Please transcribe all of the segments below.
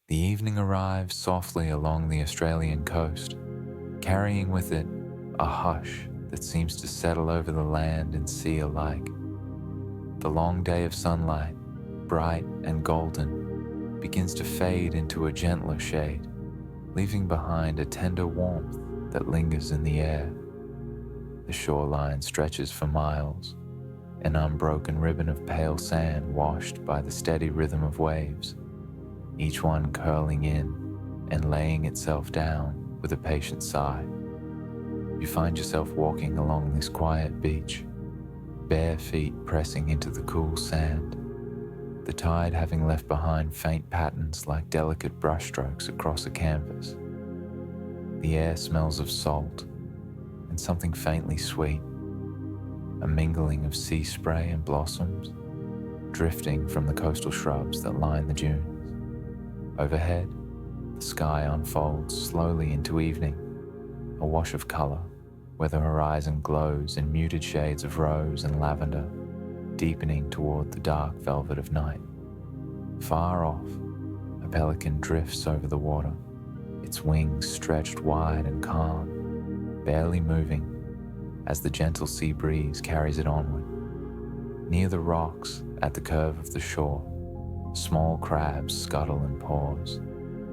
The evening arrives softly along the Australian coast, carrying with it a hush that seems to settle over the land and sea alike. The long day of sunlight, bright and golden, begins to fade into a gentler shade, leaving behind a tender warmth that lingers in the air. The shoreline stretches for miles, an unbroken ribbon of pale sand washed by the steady rhythm of waves, each one curling in and laying itself down with a patient sigh. You find yourself walking along this quiet beach, bare feet pressing into the cool sand, the tide having left behind faint patterns like delicate brushstrokes across a canvas. The air smells of salt and something faintly sweet, a mingling of sea spray and blossoms drifting from the coastal shrubs that line the dunes. Overhead, the sky unfolds slowly into evening, a wash of color where the horizon glows in muted shades of rose and lavender, deepening toward the dark velvet of night. Far off, a pelican drifts over the water, its wings stretched wide and calm, barely moving as the gentle sea breeze carries it onward. Near the rocks at the curve of the shore, small crabs scuttle and pause,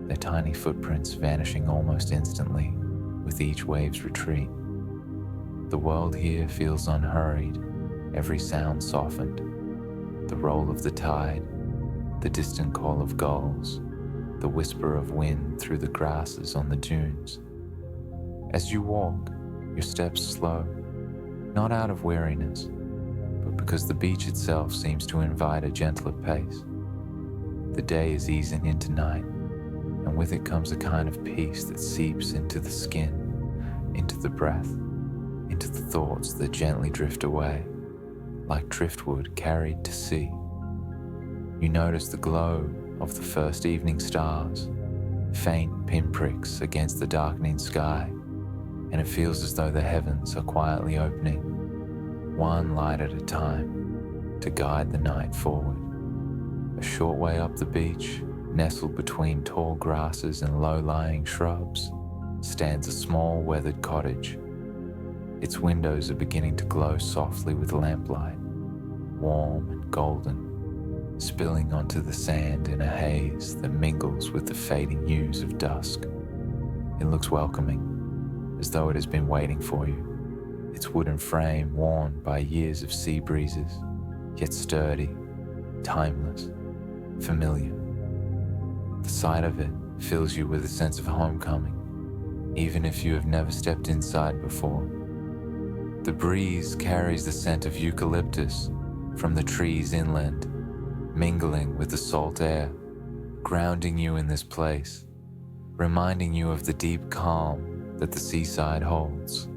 their tiny footprints vanishing almost instantly with each wave's retreat. The world here feels unhurried, every sound softened, the roll of the tide, the distant call of gulls, the whisper of wind through the grasses on the dunes. As you walk, your steps slow, not out of weariness, but because the beach itself seems to invite a gentler pace. The day is easing into night, and with it comes a kind of peace that seeps into the skin, into the breath, into the thoughts that gently drift away, like driftwood carried to sea. You notice the glow of the first evening stars, faint pinpricks against the darkening sky, and it feels as though the heavens are quietly opening, one light at a time, to guide the night forward. A short way up the beach, nestled between tall grasses and low-lying shrubs, stands a small weathered cottage. Its windows are beginning to glow softly with lamplight, warm and golden, spilling onto the sand in a haze that mingles with the fading hues of dusk. It looks welcoming, as though it has been waiting for you, its wooden frame worn by years of sea breezes, yet sturdy, timeless, familiar. The sight of it fills you with a sense of homecoming, even if you have never stepped inside before. The breeze carries the scent of eucalyptus from the trees inland, mingling with the salt air, grounding you in this place, reminding you of the deep calm that the seaside holds.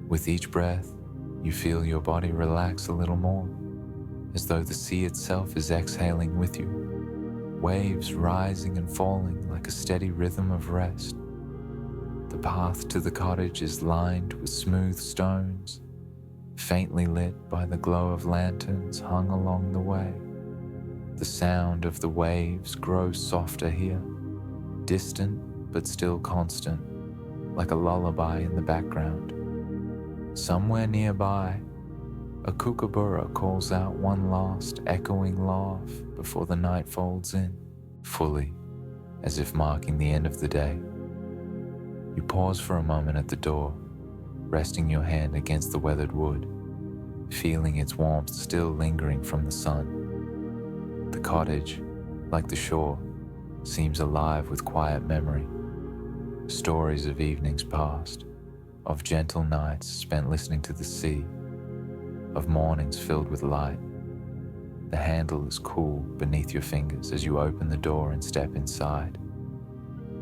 With each breath, you feel your body relax a little more, as though the sea itself is exhaling with you, waves rising and falling like a steady rhythm of rest. The path to the cottage is lined with smooth stones, faintly lit by the glow of lanterns hung along the way. The sound of the waves grows softer here, distant but still constant, like a lullaby in the background. Somewhere nearby, a kookaburra calls out one last echoing laugh before the night folds in, fully, as if marking the end of the day. You pause for a moment at the door, resting your hand against the weathered wood, feeling its warmth still lingering from the sun. The cottage, like the shore, seems alive with quiet memory. Stories of evenings past, of gentle nights spent listening to the sea, of mornings filled with light. The handle is cool beneath your fingers as you open the door and step inside.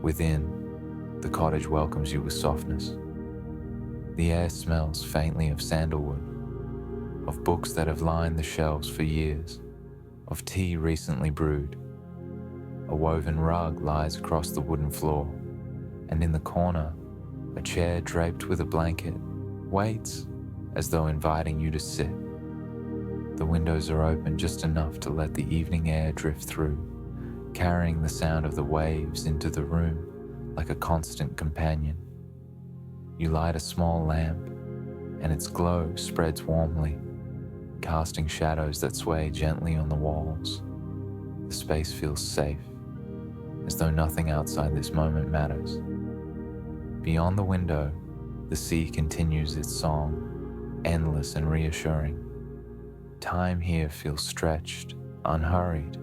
Within, the cottage welcomes you with softness. The air smells faintly of sandalwood, of books that have lined the shelves for years, of tea recently brewed. A woven rug lies across the wooden floor, and in the corner, a chair draped with a blanket waits as though inviting you to sit. The windows are open just enough to let the evening air drift through, carrying the sound of the waves into the room like a constant companion. You light a small lamp, and its glow spreads warmly, casting shadows that sway gently on the walls. The space feels safe, as though nothing outside this moment matters. Beyond the window, the sea continues its song, endless and reassuring. Time here feels stretched, unhurried,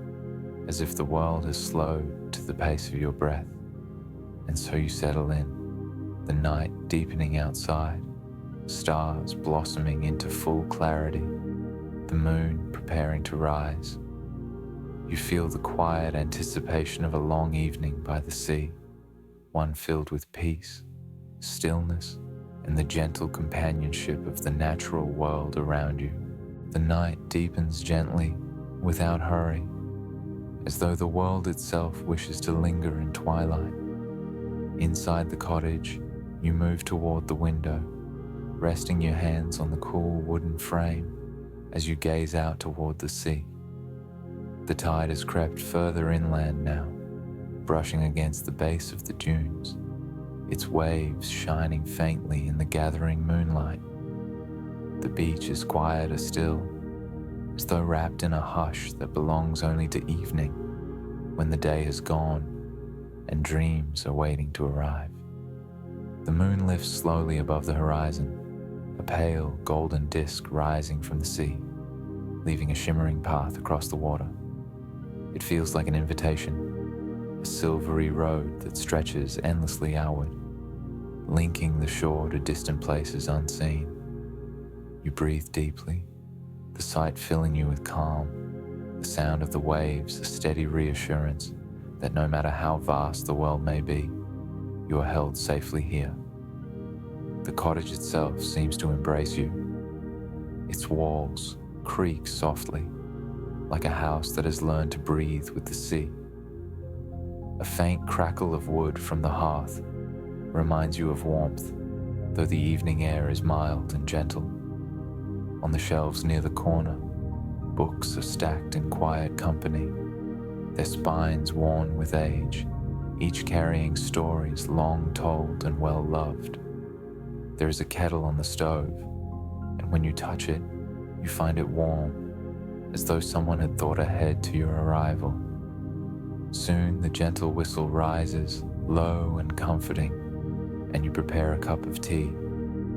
as if the world has slowed to the pace of your breath. And so you settle in, the night deepening outside, stars blossoming into full clarity, the moon preparing to rise. You feel the quiet anticipation of a long evening by the sea, one filled with peace, stillness, and the gentle companionship of the natural world around you. The night deepens gently, without hurry, as though the world itself wishes to linger in twilight. Inside the cottage, you move toward the window, resting your hands on the cool wooden frame as you gaze out toward the sea. The tide has crept further inland now, brushing against the base of the dunes, its waves shining faintly in the gathering moonlight. The beach is quieter still, as though wrapped in a hush that belongs only to evening, when the day has gone and dreams are waiting to arrive. The moon lifts slowly above the horizon, a pale golden disk rising from the sea, leaving a shimmering path across the water. It feels like an invitation, a silvery road that stretches endlessly outward, linking the shore to distant places unseen. You breathe deeply, the sight filling you with calm, the sound of the waves a steady reassurance that no matter how vast the world may be, you are held safely here. The cottage itself seems to embrace you. Its walls creak softly, like a house that has learned to breathe with the sea. A faint crackle of wood from the hearth reminds you of warmth, though the evening air is mild and gentle. On the shelves near the corner, books are stacked in quiet company, their spines worn with age, each carrying stories long told and well loved. There is a kettle on the stove, and when you touch it, you find it warm, as though someone had thought ahead to your arrival. Soon the gentle whistle rises, low and comforting, and you prepare a cup of tea,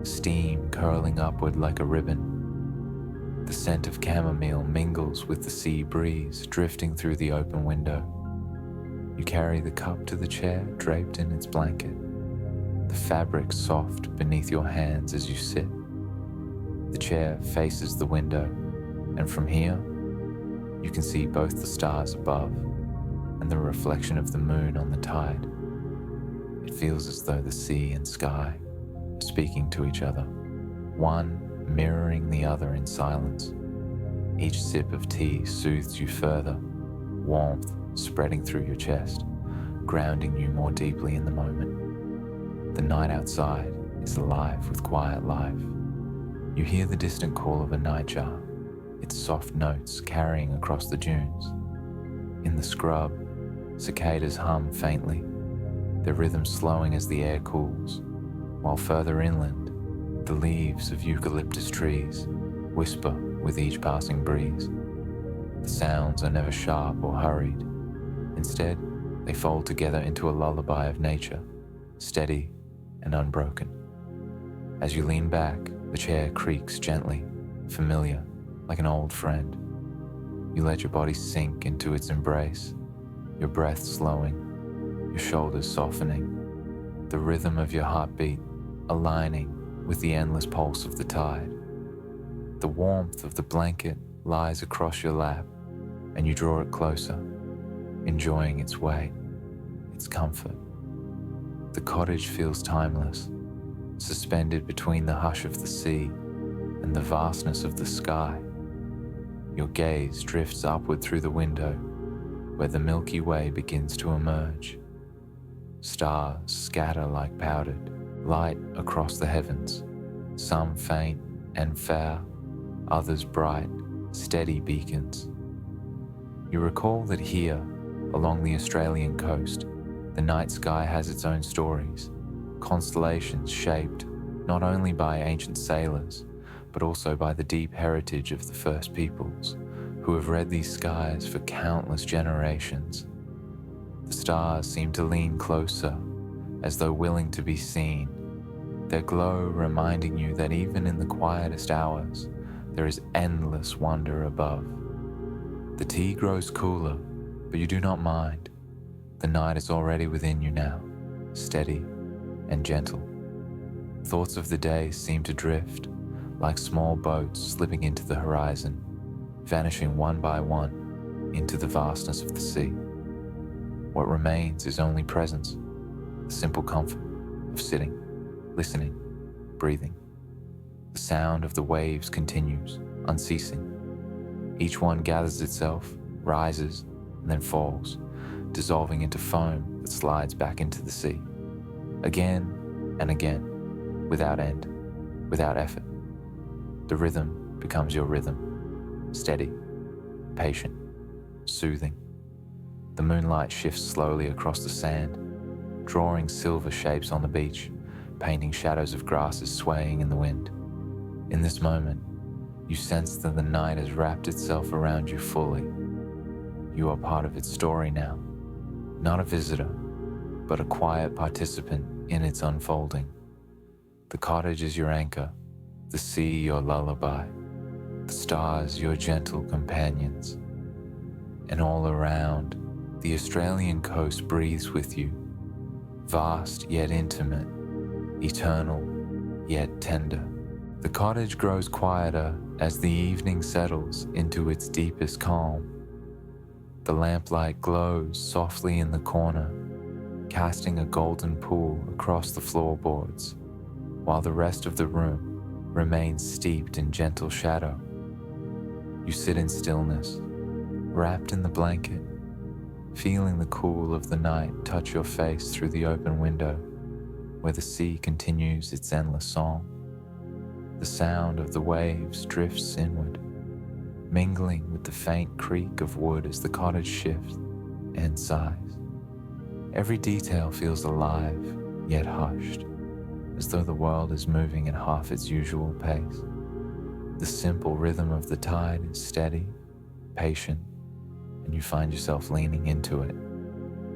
steam curling upward like a ribbon. The scent of chamomile mingles with the sea breeze drifting through the open window. You carry the cup to the chair draped in its blanket, the fabric soft beneath your hands as you sit. The chair faces the window, and from here, you can see both the stars above and the reflection of the moon on the tide. It feels as though the sea and sky are speaking to each other, one mirroring the other in silence. Each sip of tea soothes you further, warmth spreading through your chest, grounding you more deeply in the moment. The night outside is alive with quiet life. You hear the distant call of a nightjar, its soft notes carrying across the dunes. In the scrub, cicadas hum faintly, their rhythm slowing as the air cools, while further inland, the leaves of eucalyptus trees whisper with each passing breeze. The sounds are never sharp or hurried. Instead, they fold together into a lullaby of nature, steady and unbroken. As you lean back, the chair creaks gently, familiar, like an old friend. You let your body sink into its embrace, your breath slowing, your shoulders softening, the rhythm of your heartbeat aligning with the endless pulse of the tide. The warmth of the blanket lies across your lap, and you draw it closer, enjoying its weight, its comfort. The cottage feels timeless, suspended between the hush of the sea and the vastness of the sky. Your gaze drifts upward through the window, where the Milky Way begins to emerge. Stars scatter like powdered light across the heavens, some faint and fair, others bright, steady beacons. You recall that here, Along the Australian coast, the night sky has its own stories, constellations shaped not only by ancient sailors, but also by the deep heritage of the first peoples who have read these skies for countless generations. The stars seem to lean closer, as though willing to be seen, their glow reminding you that even in the quietest hours, there is endless wonder above. The tea grows cooler, but you do not mind. The night is already within you now, steady and gentle. Thoughts of the day seem to drift, like small boats slipping into the horizon, vanishing one by one into the vastness of the sea. What remains is only presence, the simple comfort of sitting, listening, breathing. The sound of the waves continues, unceasing. Each one gathers itself, rises, and then falls, dissolving into foam that slides back into the sea. Again and again, without end, without effort. The rhythm becomes your rhythm, steady, patient, soothing. The moonlight shifts slowly across the sand, drawing silver shapes on the beach, painting shadows of grasses swaying in the wind. In this moment, you sense that the night has wrapped itself around you fully. You are part of its story now, not a visitor, but a quiet participant in its unfolding. The cottage is your anchor, the sea your lullaby, the stars your gentle companions. And all around, the Australian coast breathes with you, vast yet intimate, eternal yet tender. The cottage grows quieter as the evening settles into its deepest calm. The lamplight glows softly in the corner, casting a golden pool across the floorboards, while the rest of the room remains steeped in gentle shadow. You sit in stillness, wrapped in the blanket, feeling the cool of the night touch your face through the open window, where the sea continues its endless song. The sound of the waves drifts inward, mingling with the faint creak of wood as the cottage shifts and sighs. Every detail feels alive, yet hushed, as though the world is moving at half its usual pace. The simple rhythm of the tide is steady, patient, and you find yourself leaning into it,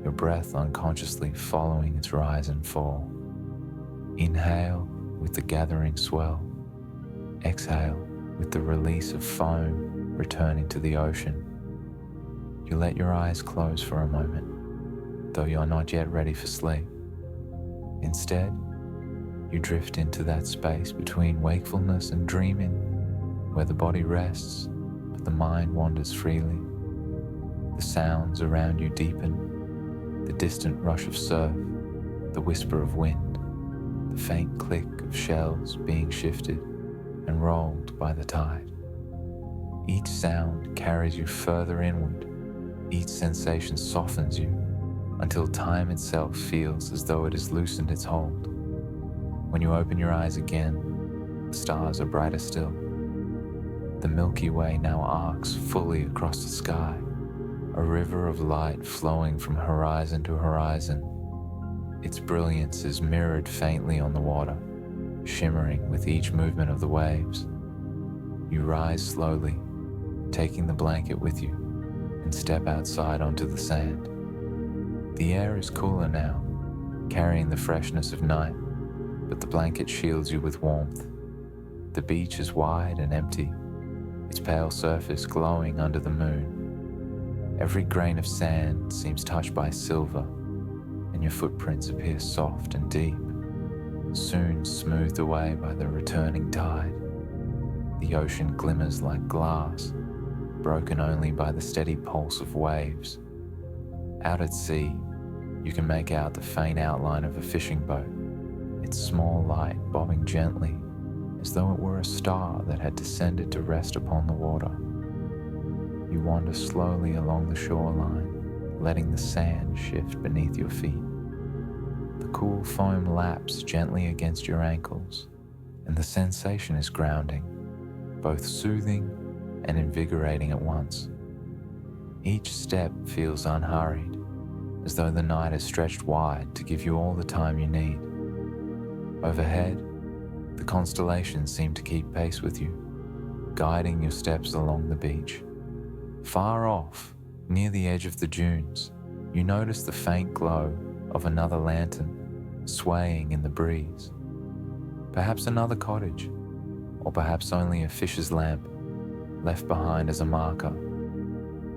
your breath unconsciously following its rise and fall. Inhale with the gathering swell, exhale with the release of foam returning to the ocean. You let your eyes close for a moment, though you're not yet ready for sleep. Instead, you drift into that space between wakefulness and dreaming, where the body rests, but the mind wanders freely. The sounds around you deepen, the distant rush of surf, the whisper of wind, the faint click of shells being shifted and rolled by the tide. Each sound carries you further inward, each sensation softens you, until time itself feels as though it has loosened its hold. When you open your eyes again, the stars are brighter still. The Milky Way now arcs fully across the sky, a river of light flowing from horizon to horizon. Its brilliance is mirrored faintly on the water, shimmering with each movement of the waves. You rise slowly, taking the blanket with you, and step outside onto the sand. The air is cooler now, carrying the freshness of night, but the blanket shields you with warmth. The beach is wide and empty, its pale surface glowing under the moon. Every grain of sand seems touched by silver, and your footprints appear soft and deep, soon smoothed away by the returning tide. The ocean glimmers like glass, broken only by the steady pulse of waves. Out at sea, you can make out the faint outline of a fishing boat, its small light bobbing gently, as though it were a star that had descended to rest upon the water. You wander slowly along the shoreline, letting the sand shift beneath your feet. The cool foam laps gently against your ankles, and the sensation is grounding, both soothing and invigorating at once. Each step feels unhurried, as though the night is stretched wide to give you all the time you need. Overhead, the constellations seem to keep pace with you, guiding your steps along the beach. Far off, near the edge of the dunes, you notice the faint glow of another lantern swaying in the breeze. Perhaps another cottage, or perhaps only a fisher's lamp left behind as a marker.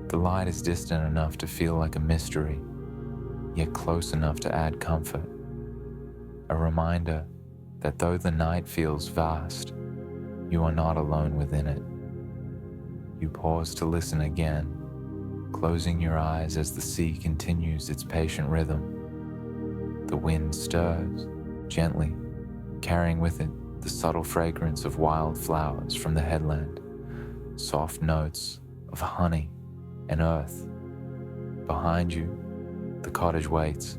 The light is distant enough to feel like a mystery, yet close enough to add comfort. A reminder that though the night feels vast, you are not alone within it. You pause to listen again, closing your eyes as the sea continues its patient rhythm. The wind stirs gently, carrying with it the subtle fragrance of wild flowers from the headland, soft notes of honey and earth. Behind you, the cottage waits,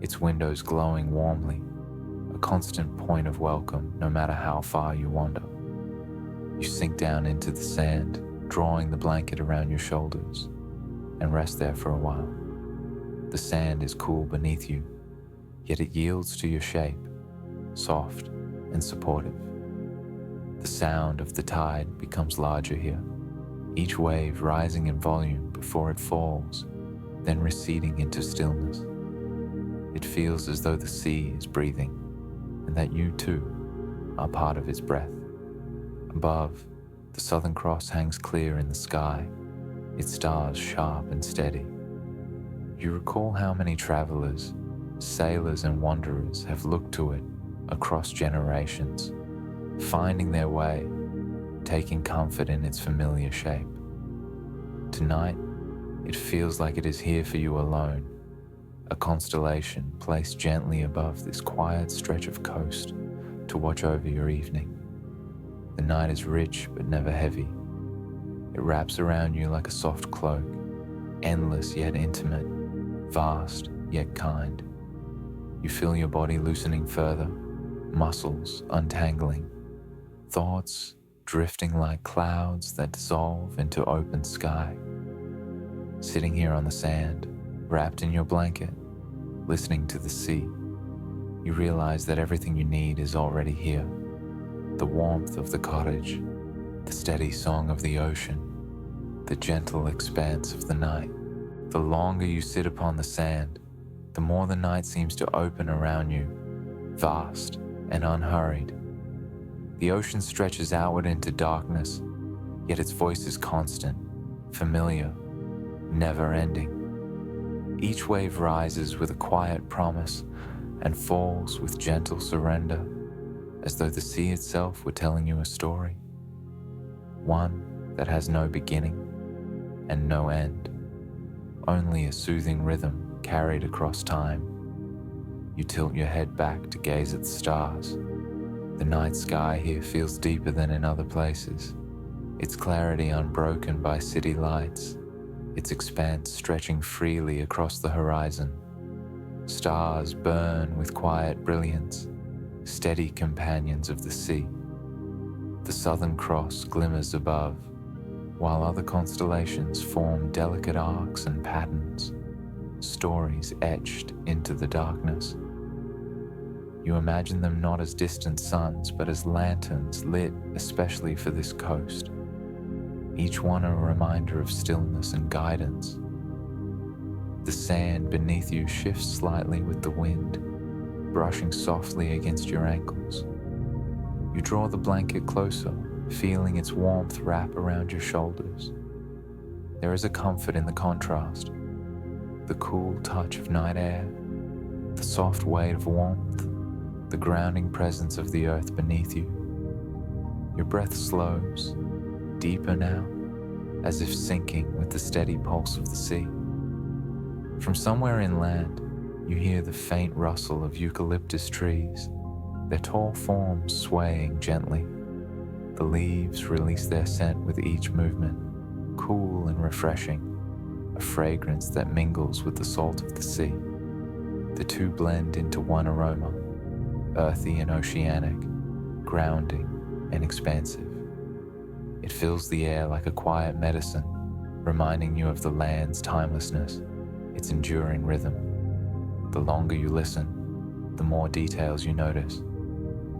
its windows glowing warmly, a constant point of welcome no matter how far you wander. You sink down into the sand, drawing the blanket around your shoulders, and rest there for a while. The sand is cool beneath you, yet it yields to your shape, soft and supportive. The sound of the tide becomes larger here, each wave rising in volume before it falls, then receding into stillness. It feels as though the sea is breathing, and that you too are part of its breath. Above, the Southern Cross hangs clear in the sky, its stars sharp and steady. You recall how many travelers, sailors and wanderers have looked to it across generations, finding their way, taking comfort in its familiar shape. Tonight, it feels like it is here for you alone, a constellation placed gently above this quiet stretch of coast to watch over your evening. The night is rich but never heavy. It wraps around you like a soft cloak, endless yet intimate, vast yet kind. You feel your body loosening further, muscles untangling, thoughts drifting like clouds that dissolve into open sky. Sitting here on the sand, wrapped in your blanket, listening to the sea, you realize that everything you need is already here. The warmth of the cottage, the steady song of the ocean, the gentle expanse of the night. The longer you sit upon the sand, the more the night seems to open around you, vast and unhurried. The ocean stretches outward into darkness, yet its voice is constant, familiar, never-ending. Each wave rises with a quiet promise and falls with gentle surrender, as though the sea itself were telling you a story, one that has no beginning and no end, only a soothing rhythm carried across time. You tilt your head back to gaze at the stars. The night sky here feels deeper than in other places, its clarity unbroken by city lights, its expanse stretching freely across the horizon. Stars burn with quiet brilliance, steady companions of the sea. The Southern Cross glimmers above, while other constellations form delicate arcs and patterns, stories etched into the darkness. You imagine them not as distant suns, but as lanterns lit especially for this coast, each one a reminder of stillness and guidance. The sand beneath you shifts slightly with the wind, brushing softly against your ankles. You draw the blanket closer, feeling its warmth wrap around your shoulders. There is a comfort in the contrast, the cool touch of night air, the soft weight of warmth, the grounding presence of the earth beneath you. Your breath slows, deeper now, as if syncing with the steady pulse of the sea. From somewhere inland, you hear the faint rustle of eucalyptus trees, their tall forms swaying gently. The leaves release their scent with each movement, cool and refreshing, a fragrance that mingles with the salt of the sea. The two blend into one aroma, earthy and oceanic, grounding and expansive. It fills the air like a quiet medicine, reminding you of the land's timelessness, its enduring rhythm. The longer you listen, the more details you notice.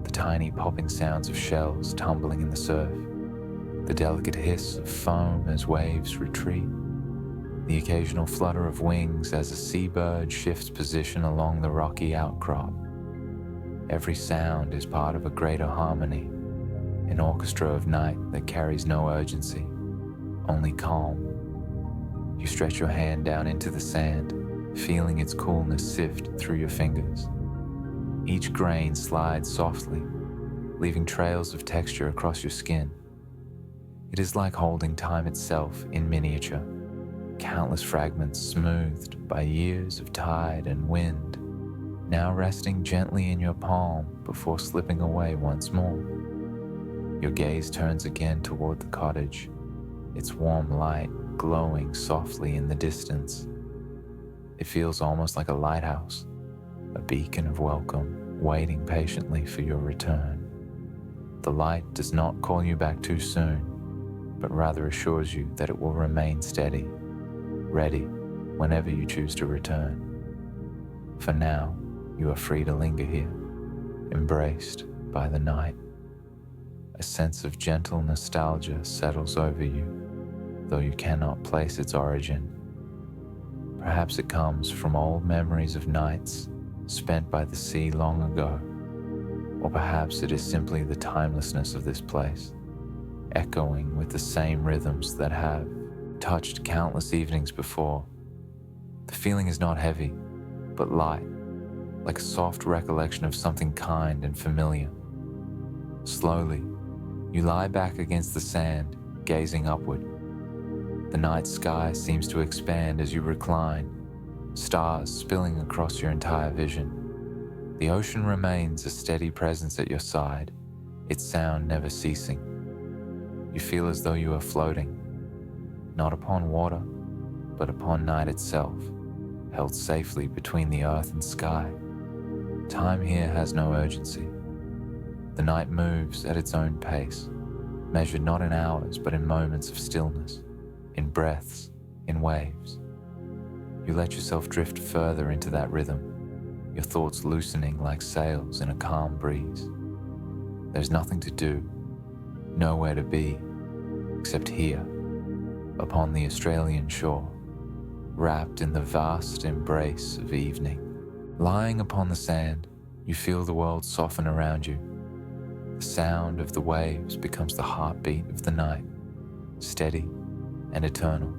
The tiny popping sounds of shells tumbling in the surf, the delicate hiss of foam as waves retreat, the occasional flutter of wings as a seabird shifts position along the rocky outcrop. Every sound is part of a greater harmony, an orchestra of night that carries no urgency, only calm. You stretch your hand down into the sand, feeling its coolness sift through your fingers. Each grain slides softly, leaving trails of texture across your skin. It is like holding time itself in miniature, countless fragments smoothed by years of tide and wind, now resting gently in your palm before slipping away once more. Your gaze turns again toward the cottage, its warm light glowing softly in the distance. It feels almost like a lighthouse, a beacon of welcome, waiting patiently for your return. The light does not call you back too soon, but rather assures you that it will remain steady, ready whenever you choose to return. For now, you are free to linger here, embraced by the night. A sense of gentle nostalgia settles over you, though you cannot place its origin. Perhaps it comes from old memories of nights spent by the sea long ago, or perhaps it is simply the timelessness of this place, echoing with the same rhythms that have touched countless evenings before. The feeling is not heavy, but light, like a soft recollection of something kind and familiar. Slowly, you lie back against the sand, gazing upward. The night sky seems to expand as you recline, stars spilling across your entire vision. The ocean remains a steady presence at your side, its sound never ceasing. You feel as though you are floating, not upon water, but upon night itself, held safely between the earth and sky. Time here has no urgency. The night moves at its own pace, measured not in hours, but in moments of stillness, in breaths, in waves. You let yourself drift further into that rhythm, your thoughts loosening like sails in a calm breeze. There's nothing to do, nowhere to be, except here, upon the Australian shore, wrapped in the vast embrace of evening. Lying upon the sand, you feel the world soften around you. The sound of the waves becomes the heartbeat of the night, steady and eternal,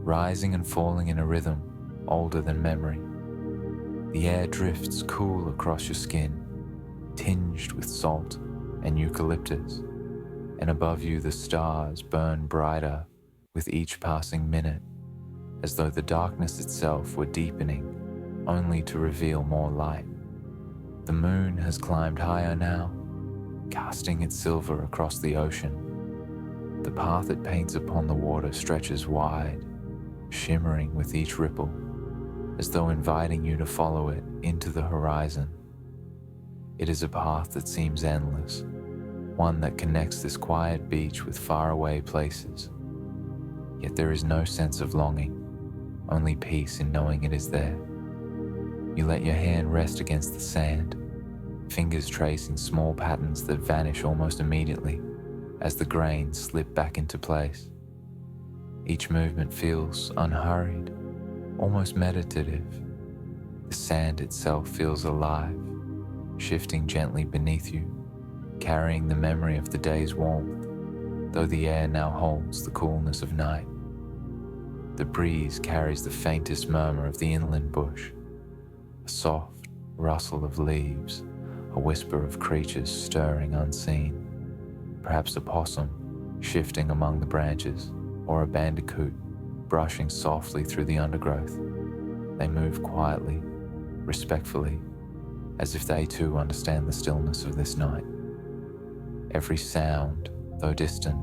rising and falling in a rhythm older than memory. The air drifts cool across your skin, tinged with salt and eucalyptus, and above you the stars burn brighter with each passing minute, as though the darkness itself were deepening, only to reveal more light. The moon has climbed higher now, casting its silver across the ocean. The path it paints upon the water stretches wide, shimmering with each ripple, as though inviting you to follow it into the horizon. It is a path that seems endless, one that connects this quiet beach with faraway places. Yet there is no sense of longing, only peace in knowing it is there. You let your hand rest against the sand, fingers tracing small patterns that vanish almost immediately as the grains slip back into place. Each movement feels unhurried, almost meditative. The sand itself feels alive, shifting gently beneath you, carrying the memory of the day's warmth, though the air now holds the coolness of night. The breeze carries the faintest murmur of the inland bush, a soft rustle of leaves, a whisper of creatures stirring unseen. Perhaps a possum shifting among the branches, or a bandicoot brushing softly through the undergrowth. They move quietly, respectfully, as if they too understand the stillness of this night. Every sound, though distant,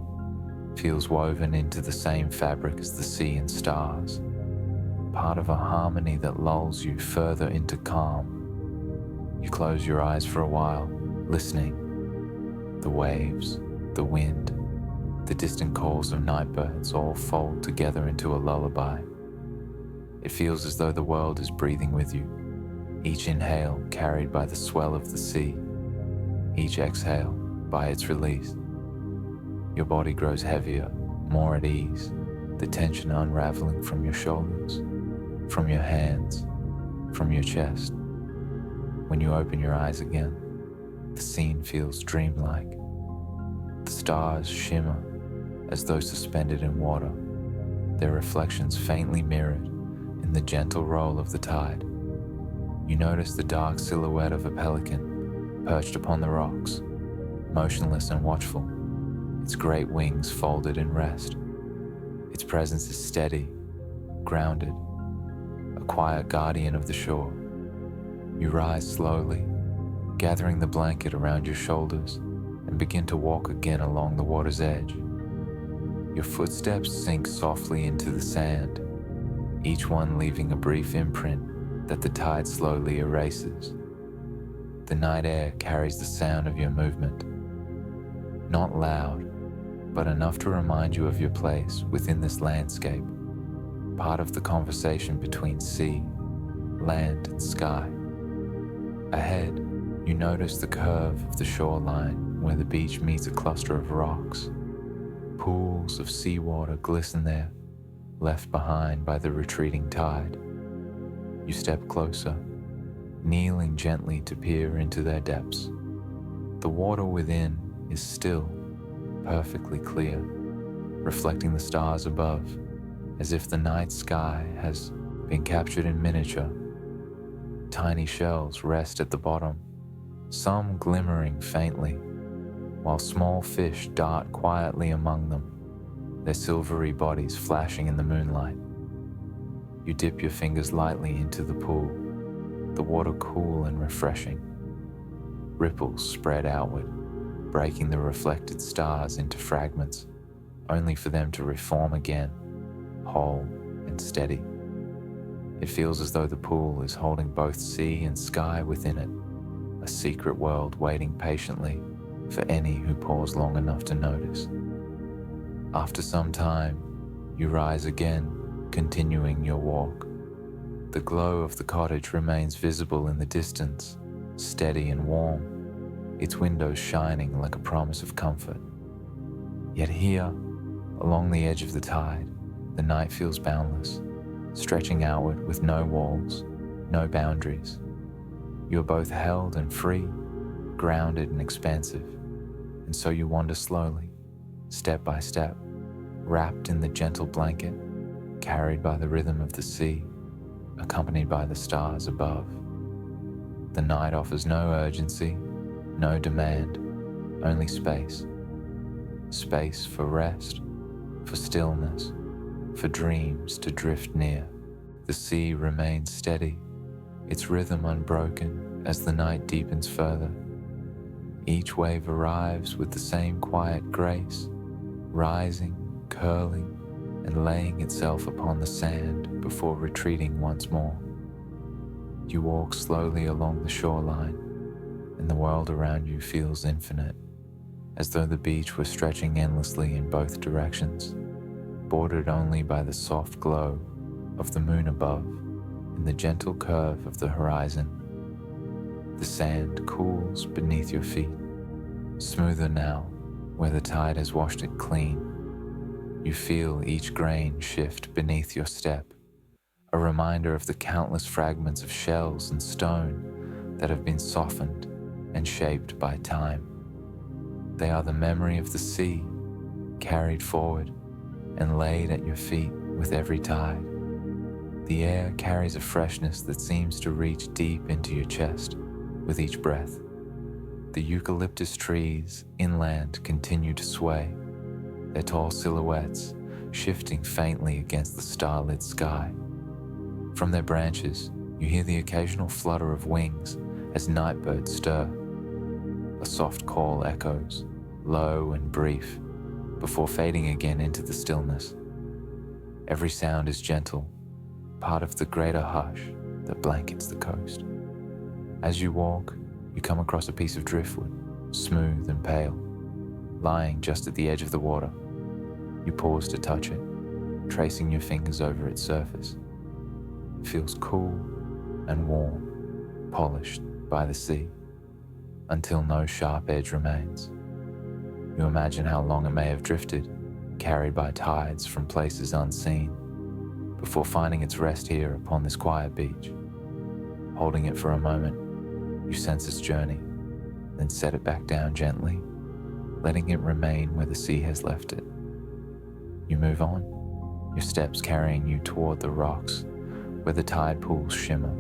feels woven into the same fabric as the sea and stars, part of a harmony that lulls you further into calm. You close your eyes for a while, listening. The waves, the wind, the The distant calls of night birds all fold together into a lullaby. It feels as though the world is breathing with you, each inhale carried by the swell of the sea, each exhale by its release. Your body grows heavier, more at ease, the tension unraveling from your shoulders, from your hands, from your chest. When you open your eyes again, the scene feels dreamlike. The stars shimmer as though suspended in water, their reflections faintly mirrored in the gentle roll of the tide. You notice the dark silhouette of a pelican perched upon the rocks, motionless and watchful, its great wings folded in rest. Its presence is steady, grounded, a quiet guardian of the shore. You rise slowly, gathering the blanket around your shoulders, and begin to walk again along the water's edge. Your footsteps sink softly into the sand, each one leaving a brief imprint that the tide slowly erases. The night air carries the sound of your movement, not loud, but enough to remind you of your place within this landscape, part of the conversation between sea, land, and sky. Ahead, you notice the curve of the shoreline where the beach meets a cluster of rocks. Pools of seawater glisten there, left behind by the retreating tide. You step closer, kneeling gently to peer into their depths. The water within is still, perfectly clear, reflecting the stars above, as if the night sky has been captured in miniature. Tiny shells rest at the bottom, some glimmering faintly, while small fish dart quietly among them, their silvery bodies flashing in the moonlight. You dip your fingers lightly into the pool, the water cool and refreshing. Ripples spread outward, breaking the reflected stars into fragments, only for them to reform again, whole and steady. It feels as though the pool is holding both sea and sky within it, a secret world waiting patiently for any who pause long enough to notice. After some time, you rise again, continuing your walk. The glow of the cottage remains visible in the distance, steady and warm, its windows shining like a promise of comfort. Yet here, along the edge of the tide, the night feels boundless, stretching outward with no walls, no boundaries. You are both held and free, grounded and expansive, and so you wander slowly, step by step, wrapped in the gentle blanket, carried by the rhythm of the sea, accompanied by the stars above. The night offers no urgency, no demand, only space. Space for rest, for stillness, for dreams to drift near. The sea remains steady, its rhythm unbroken as the night deepens further. Each wave arrives with the same quiet grace, rising, curling, and laying itself upon the sand before retreating once more. You walk slowly along the shoreline, and the world around you feels infinite, as though the beach were stretching endlessly in both directions, bordered only by the soft glow of the moon above and the gentle curve of the horizon. The sand cools beneath your feet, smoother now where the tide has washed it clean. You feel each grain shift beneath your step, a reminder of the countless fragments of shells and stone that have been softened and shaped by time. They are the memory of the sea, carried forward and laid at your feet with every tide. The air carries a freshness that seems to reach deep into your chest with each breath. The eucalyptus trees inland continue to sway, their tall silhouettes shifting faintly against the starlit sky. From their branches, you hear the occasional flutter of wings as nightbirds stir. A soft call echoes, low and brief, before fading again into the stillness. Every sound is gentle, part of the greater hush that blankets the coast. As you walk, you come across a piece of driftwood, smooth and pale, lying just at the edge of the water. You pause to touch it, tracing your fingers over its surface. It feels cool and warm, polished by the sea, until no sharp edge remains. You imagine how long it may have drifted, carried by tides from places unseen, before finding its rest here upon this quiet beach. Holding it for a moment, you sense its journey, then set it back down gently, letting it remain where the sea has left it. You move on, your steps carrying you toward the rocks where the tide pools shimmer.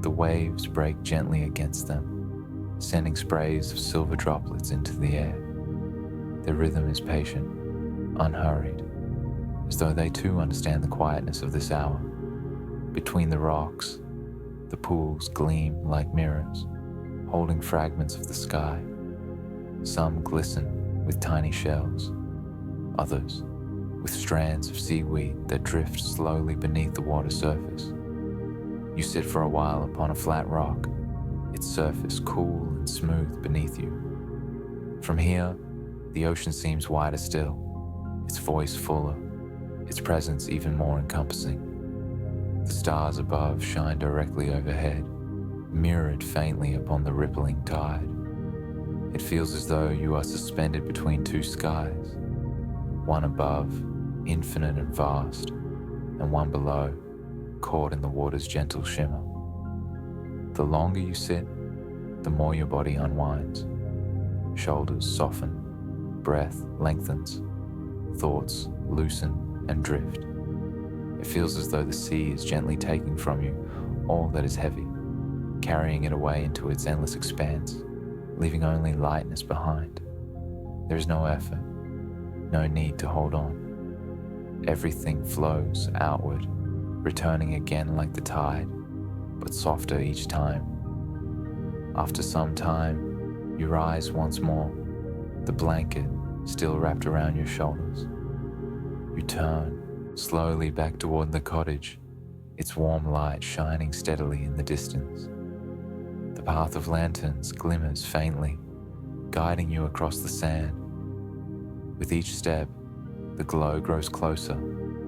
The waves break gently against them, sending sprays of silver droplets into the air. Their rhythm is patient, unhurried, as though they too understand the quietness of this hour. Between the rocks, the pools gleam like mirrors, holding fragments of the sky. Some glisten with tiny shells, others with strands of seaweed that drift slowly beneath the water surface. You sit for a while upon a flat rock, its surface cool and smooth beneath you. From here, the ocean seems wider still, its voice fuller, its presence even more encompassing. The stars above shine directly overhead, mirrored faintly upon the rippling tide. It feels as though you are suspended between two skies, one above, infinite and vast, and one below, caught in the water's gentle shimmer. The longer you sit, the more your body unwinds. Shoulders soften, breath lengthens, thoughts loosen and drift. It feels as though the sea is gently taking from you all that is heavy, carrying it away into its endless expanse, leaving only lightness behind. There is no effort, no need to hold on. Everything flows outward, returning again like the tide, but softer each time. After some time, you rise once more, the blanket still wrapped around your shoulders. You turn slowly back toward the cottage, its warm light shining steadily in the distance. The path of lanterns glimmers faintly, guiding you across the sand. With each step, the glow grows closer,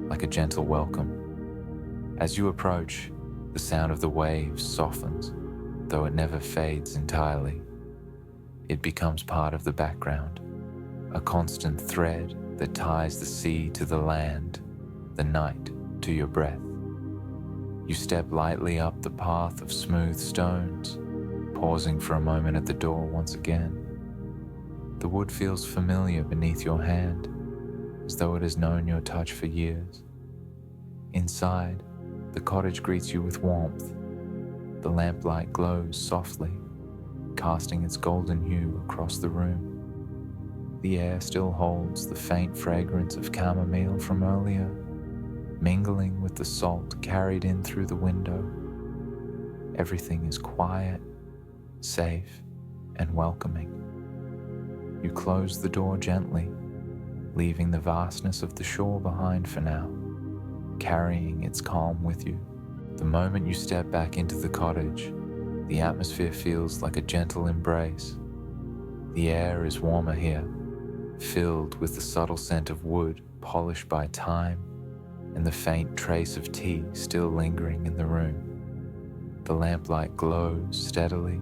like a gentle welcome. As you approach, the sound of the waves softens, though it never fades entirely. It becomes part of the background, a constant thread that ties the sea to the land, the night to your breath. You step lightly up the path of smooth stones, pausing for a moment at the door once again. The wood feels familiar beneath your hand, as though it has known your touch for years. Inside, the cottage greets you with warmth. The lamplight glows softly, casting its golden hue across the room. The air still holds the faint fragrance of chamomile from earlier, mingling with the salt carried in through the window. Everything is quiet, safe, and welcoming. You close the door gently, leaving the vastness of the shore behind for now, carrying its calm with you. The moment you step back into the cottage, the atmosphere feels like a gentle embrace. The air is warmer here, filled with the subtle scent of wood polished by time and the faint trace of tea still lingering in the room. The lamplight glows steadily,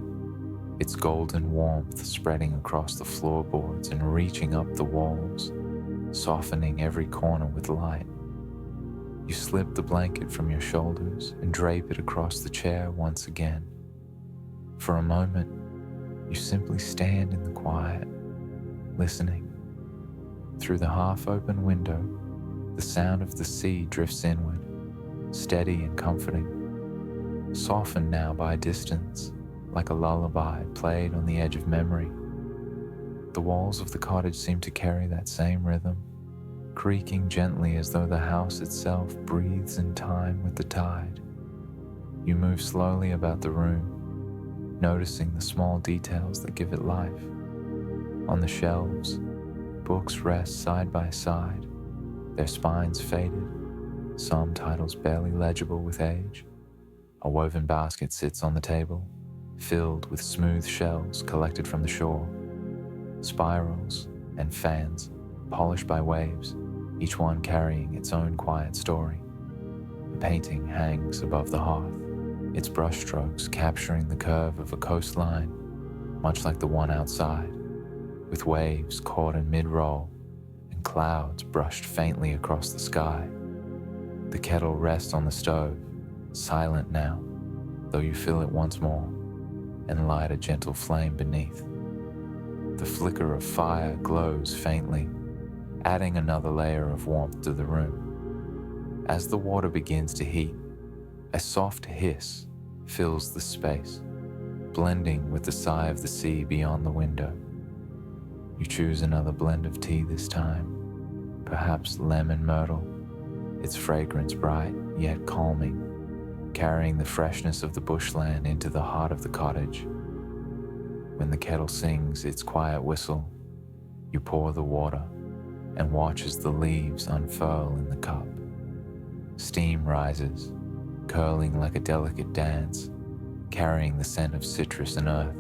its golden warmth spreading across the floorboards and reaching up the walls, softening every corner with light. You slip the blanket from your shoulders and drape it across the chair once again. For a moment, you simply stand in the quiet, listening. Through the half-open window, the sound of the sea drifts inward, steady and comforting, softened now by distance, like a lullaby played on the edge of memory. The walls of the cottage seem to carry that same rhythm, creaking gently as though the house itself breathes in time with the tide. You move slowly about the room, noticing the small details that give it life. On the shelves, books rest side by side, their spines faded, some titles barely legible with age. A woven basket sits on the table, filled with smooth shells collected from the shore, spirals and fans polished by waves, each one carrying its own quiet story. A painting hangs above the hearth, its brushstrokes capturing the curve of a coastline, much like the one outside, with waves caught in mid-roll and clouds brushed faintly across the sky. The kettle rests on the stove, silent now, though you fill it once more and light a gentle flame beneath. The flicker of fire glows faintly, adding another layer of warmth to the room. As the water begins to heat, a soft hiss fills the space, blending with the sigh of the sea beyond the window. You choose another blend of tea this time, perhaps lemon myrtle, its fragrance bright yet calming, carrying the freshness of the bushland into the heart of the cottage. When the kettle sings its quiet whistle, you pour the water and watch as the leaves unfurl in the cup. Steam rises, curling like a delicate dance, carrying the scent of citrus and earth.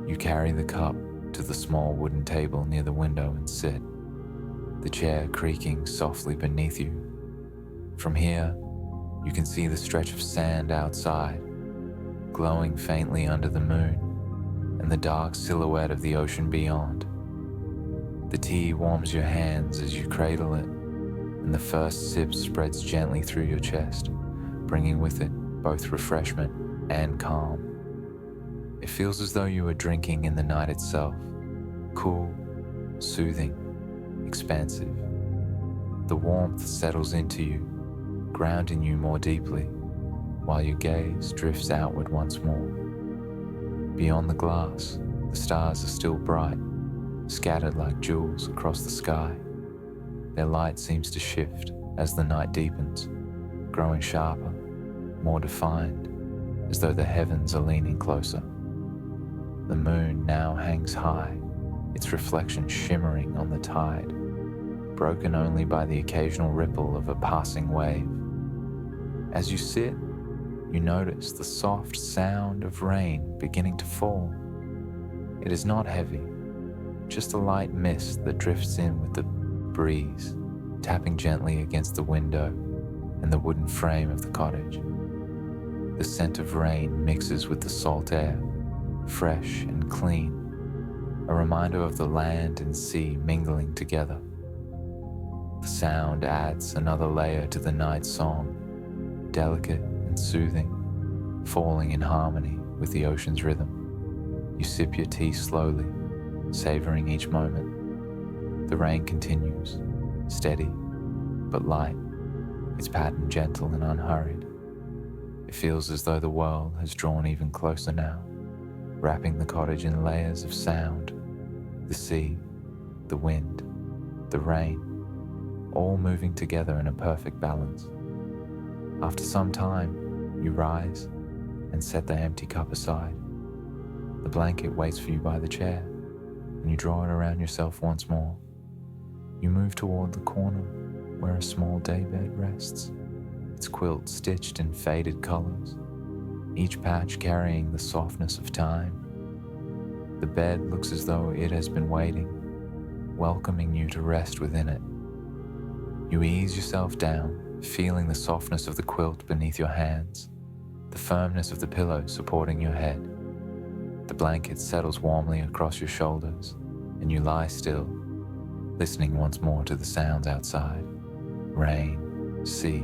You carry the cup to the small wooden table near the window and sit, the chair creaking softly beneath you. From here, you can see the stretch of sand outside, glowing faintly under the moon, and the dark silhouette of the ocean beyond. The tea warms your hands as you cradle it, and the first sip spreads gently through your chest, bringing with it both refreshment and calm. It feels as though you are drinking in the night itself, cool, soothing, expansive. The warmth settles into you, grounding you more deeply, while your gaze drifts outward once more. Beyond the glass, the stars are still bright, scattered like jewels across the sky. Their light seems to shift as the night deepens, growing sharper, more defined, as though the heavens are leaning closer. The moon now hangs high, its reflection shimmering on the tide, broken only by the occasional ripple of a passing wave. As you sit, you notice the soft sound of rain beginning to fall. It is not heavy, just a light mist that drifts in with the breeze, tapping gently against the window and the wooden frame of the cottage. The scent of rain mixes with the salt air, fresh and clean, a reminder of the land and sea mingling together. The sound adds another layer to the night song, delicate and soothing, falling in harmony with the ocean's rhythm. You sip your tea slowly, savoring each moment. The rain continues, steady but light, its pattern gentle and unhurried. It feels as though the world has drawn even closer now, wrapping the cottage in layers of sound, the sea, the wind, the rain, all moving together in a perfect balance. After some time, you rise and set the empty cup aside. The blanket waits for you by the chair, and you draw it around yourself once more. You move toward the corner where a small daybed rests, its quilt stitched in faded colors, each patch carrying the softness of time. The bed looks as though it has been waiting, welcoming you to rest within it. You ease yourself down, feeling the softness of the quilt beneath your hands, the firmness of the pillow supporting your head. The blanket settles warmly across your shoulders, and you lie still, listening once more to the sounds outside. Rain, sea,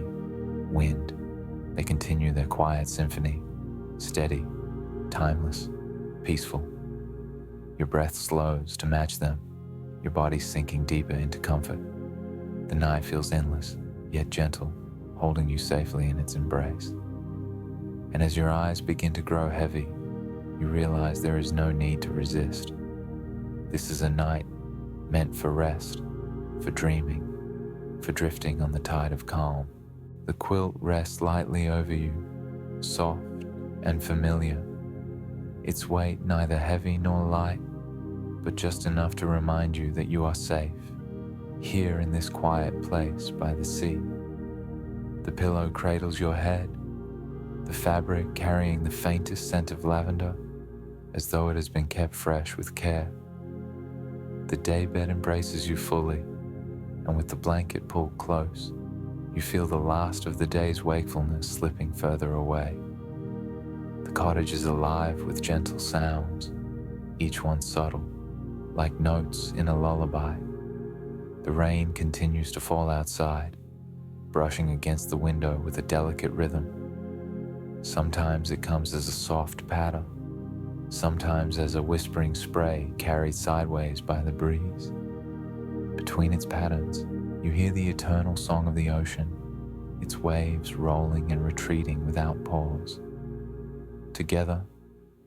wind, they continue their quiet symphony, steady, timeless, peaceful. Your breath slows to match them, your body sinking deeper into comfort. The night feels endless, yet gentle, holding you safely in its embrace. And as your eyes begin to grow heavy, you realize there is no need to resist. This is a night meant for rest, for dreaming, for drifting on the tide of calm. The quilt rests lightly over you, soft and familiar, its weight neither heavy nor light, but just enough to remind you that you are safe, here in this quiet place by the sea. The pillow cradles your head, the fabric carrying the faintest scent of lavender, as though it has been kept fresh with care. The daybed embraces you fully, and with the blanket pulled close, you feel the last of the day's wakefulness slipping further away. The cottage is alive with gentle sounds, each one subtle, like notes in a lullaby. The rain continues to fall outside, brushing against the window with a delicate rhythm. Sometimes it comes as a soft patter, sometimes as a whispering spray carried sideways by the breeze. Between its patterns, you hear the eternal song of the ocean, its waves rolling and retreating without pause. Together,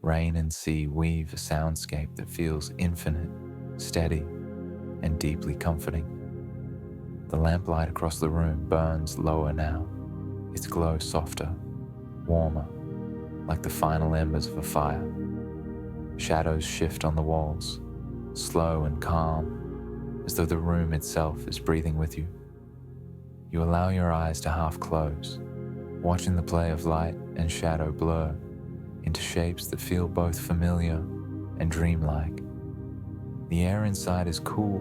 rain and sea weave a soundscape that feels infinite, steady, and deeply comforting. The lamplight across the room burns lower now, its glow softer, warmer, like the final embers of a fire. Shadows shift on the walls, slow and calm, as though the room itself is breathing with you. You allow your eyes to half close, watching the play of light and shadow blur into shapes that feel both familiar and dreamlike. The air inside is cool,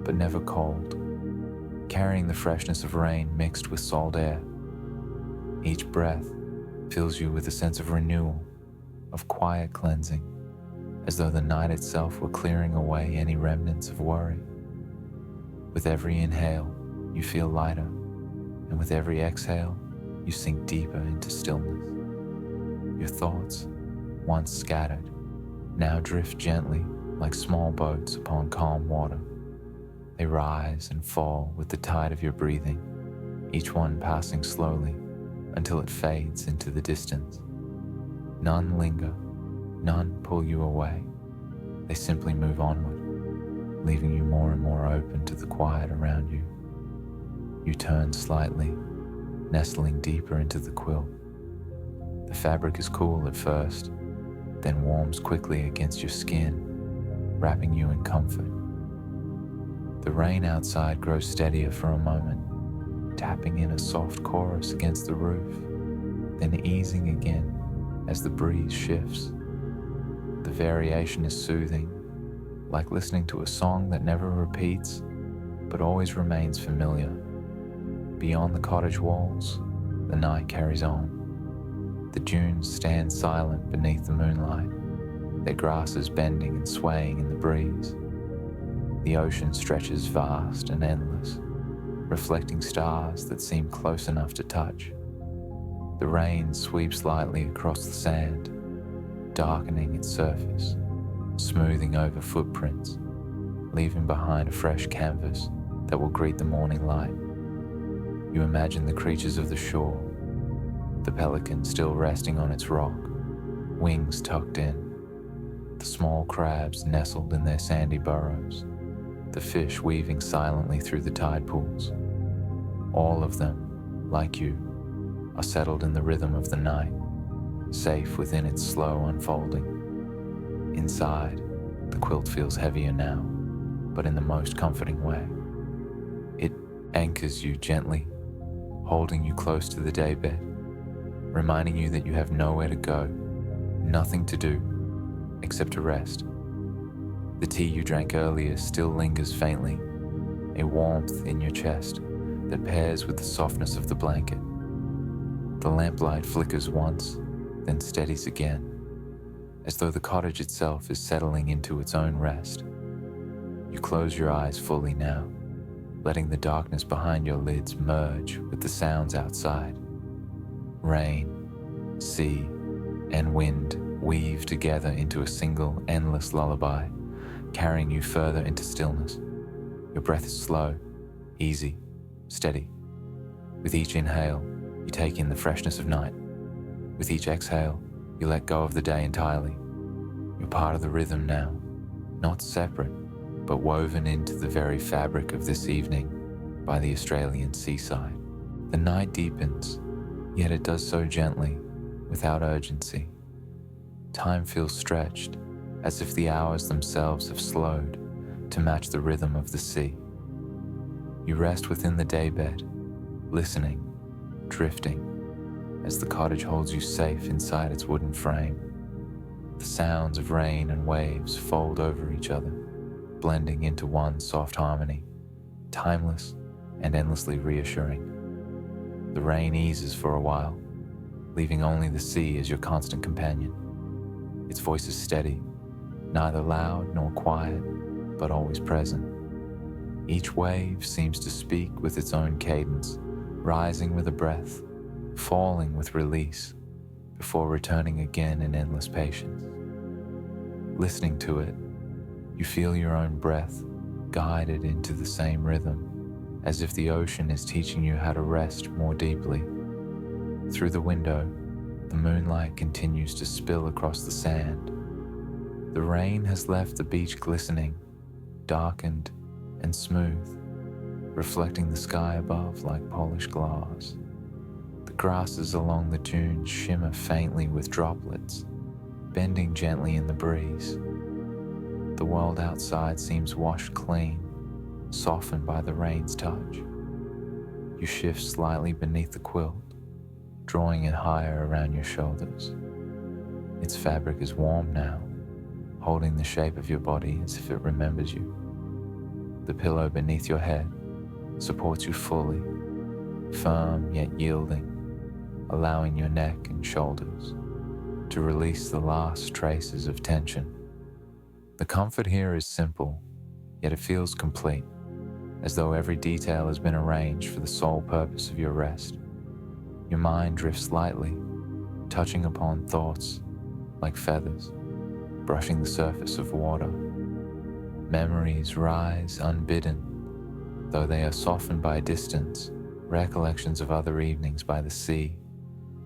but never cold, carrying the freshness of rain mixed with salt air. Each breath fills you with a sense of renewal, of quiet cleansing, as though the night itself were clearing away any remnants of worry. With every inhale, you feel lighter, and with every exhale, you sink deeper into stillness. Your thoughts, once scattered, now drift gently like small boats upon calm water. They rise and fall with the tide of your breathing, each one passing slowly until it fades into the distance. None linger, none pull you away. They simply move onward, leaving you more and more open to the quiet around you. You turn slightly, nestling deeper into the quilt. The fabric is cool at first, then warms quickly against your skin, wrapping you in comfort. The rain outside grows steadier for a moment, tapping in a soft chorus against the roof, then easing again as the breeze shifts. The variation is soothing, like listening to a song that never repeats, but always remains familiar. Beyond the cottage walls, the night carries on. The dunes stand silent beneath the moonlight, their grasses bending and swaying in the breeze. The ocean stretches vast and endless, reflecting stars that seem close enough to touch. The rain sweeps lightly across the sand, darkening its surface, smoothing over footprints, leaving behind a fresh canvas that will greet the morning light. You imagine the creatures of the shore, the pelican still resting on its rock, wings tucked in, the small crabs nestled in their sandy burrows, the fish weaving silently through the tide pools. All of them, like you, are settled in the rhythm of the night, safe within its slow unfolding. Inside, the quilt feels heavier now, but in the most comforting way. It anchors you gently, holding you close to the daybed, reminding you that you have nowhere to go, nothing to do, except to rest. The tea you drank earlier still lingers faintly, a warmth in your chest that pairs with the softness of the blanket. The lamplight flickers once, then steadies again, as though the cottage itself is settling into its own rest. You close your eyes fully now, letting the darkness behind your lids merge with the sounds outside. Rain, sea, and wind weave together into a single, endless lullaby, carrying you further into stillness. Your breath is slow, easy, steady. With each inhale, you take in the freshness of night. With each exhale, you let go of the day entirely. You're part of the rhythm now, not separate, but woven into the very fabric of this evening by the Australian seaside. The night deepens, yet it does so gently, without urgency. Time feels stretched, as if the hours themselves have slowed to match the rhythm of the sea. You rest within the daybed, listening, drifting, as the cottage holds you safe inside its wooden frame. The sounds of rain and waves fold over each other, blending into one soft harmony, timeless and endlessly reassuring. The rain eases for a while, leaving only the sea as your constant companion. Its voice is steady, neither loud nor quiet, but always present. Each wave seems to speak with its own cadence, rising with a breath, falling with release, before returning again in endless patience. Listening to it, you feel your own breath guided into the same rhythm, as if the ocean is teaching you how to rest more deeply. Through the window, the moonlight continues to spill across the sand. The rain has left the beach glistening, darkened and smooth, reflecting the sky above like polished glass. The grasses along the dunes shimmer faintly with droplets, bending gently in the breeze. The world outside seems washed clean, softened by the rain's touch. You shift slightly beneath the quilt, drawing it higher around your shoulders. Its fabric is warm now, holding the shape of your body as if it remembers you. The pillow beneath your head supports you fully, firm yet yielding, allowing your neck and shoulders to release the last traces of tension. The comfort here is simple, yet it feels complete, as though every detail has been arranged for the sole purpose of your rest. Your mind drifts lightly, touching upon thoughts like feathers, brushing the surface of water. Memories rise unbidden, though they are softened by distance, recollections of other evenings by the sea,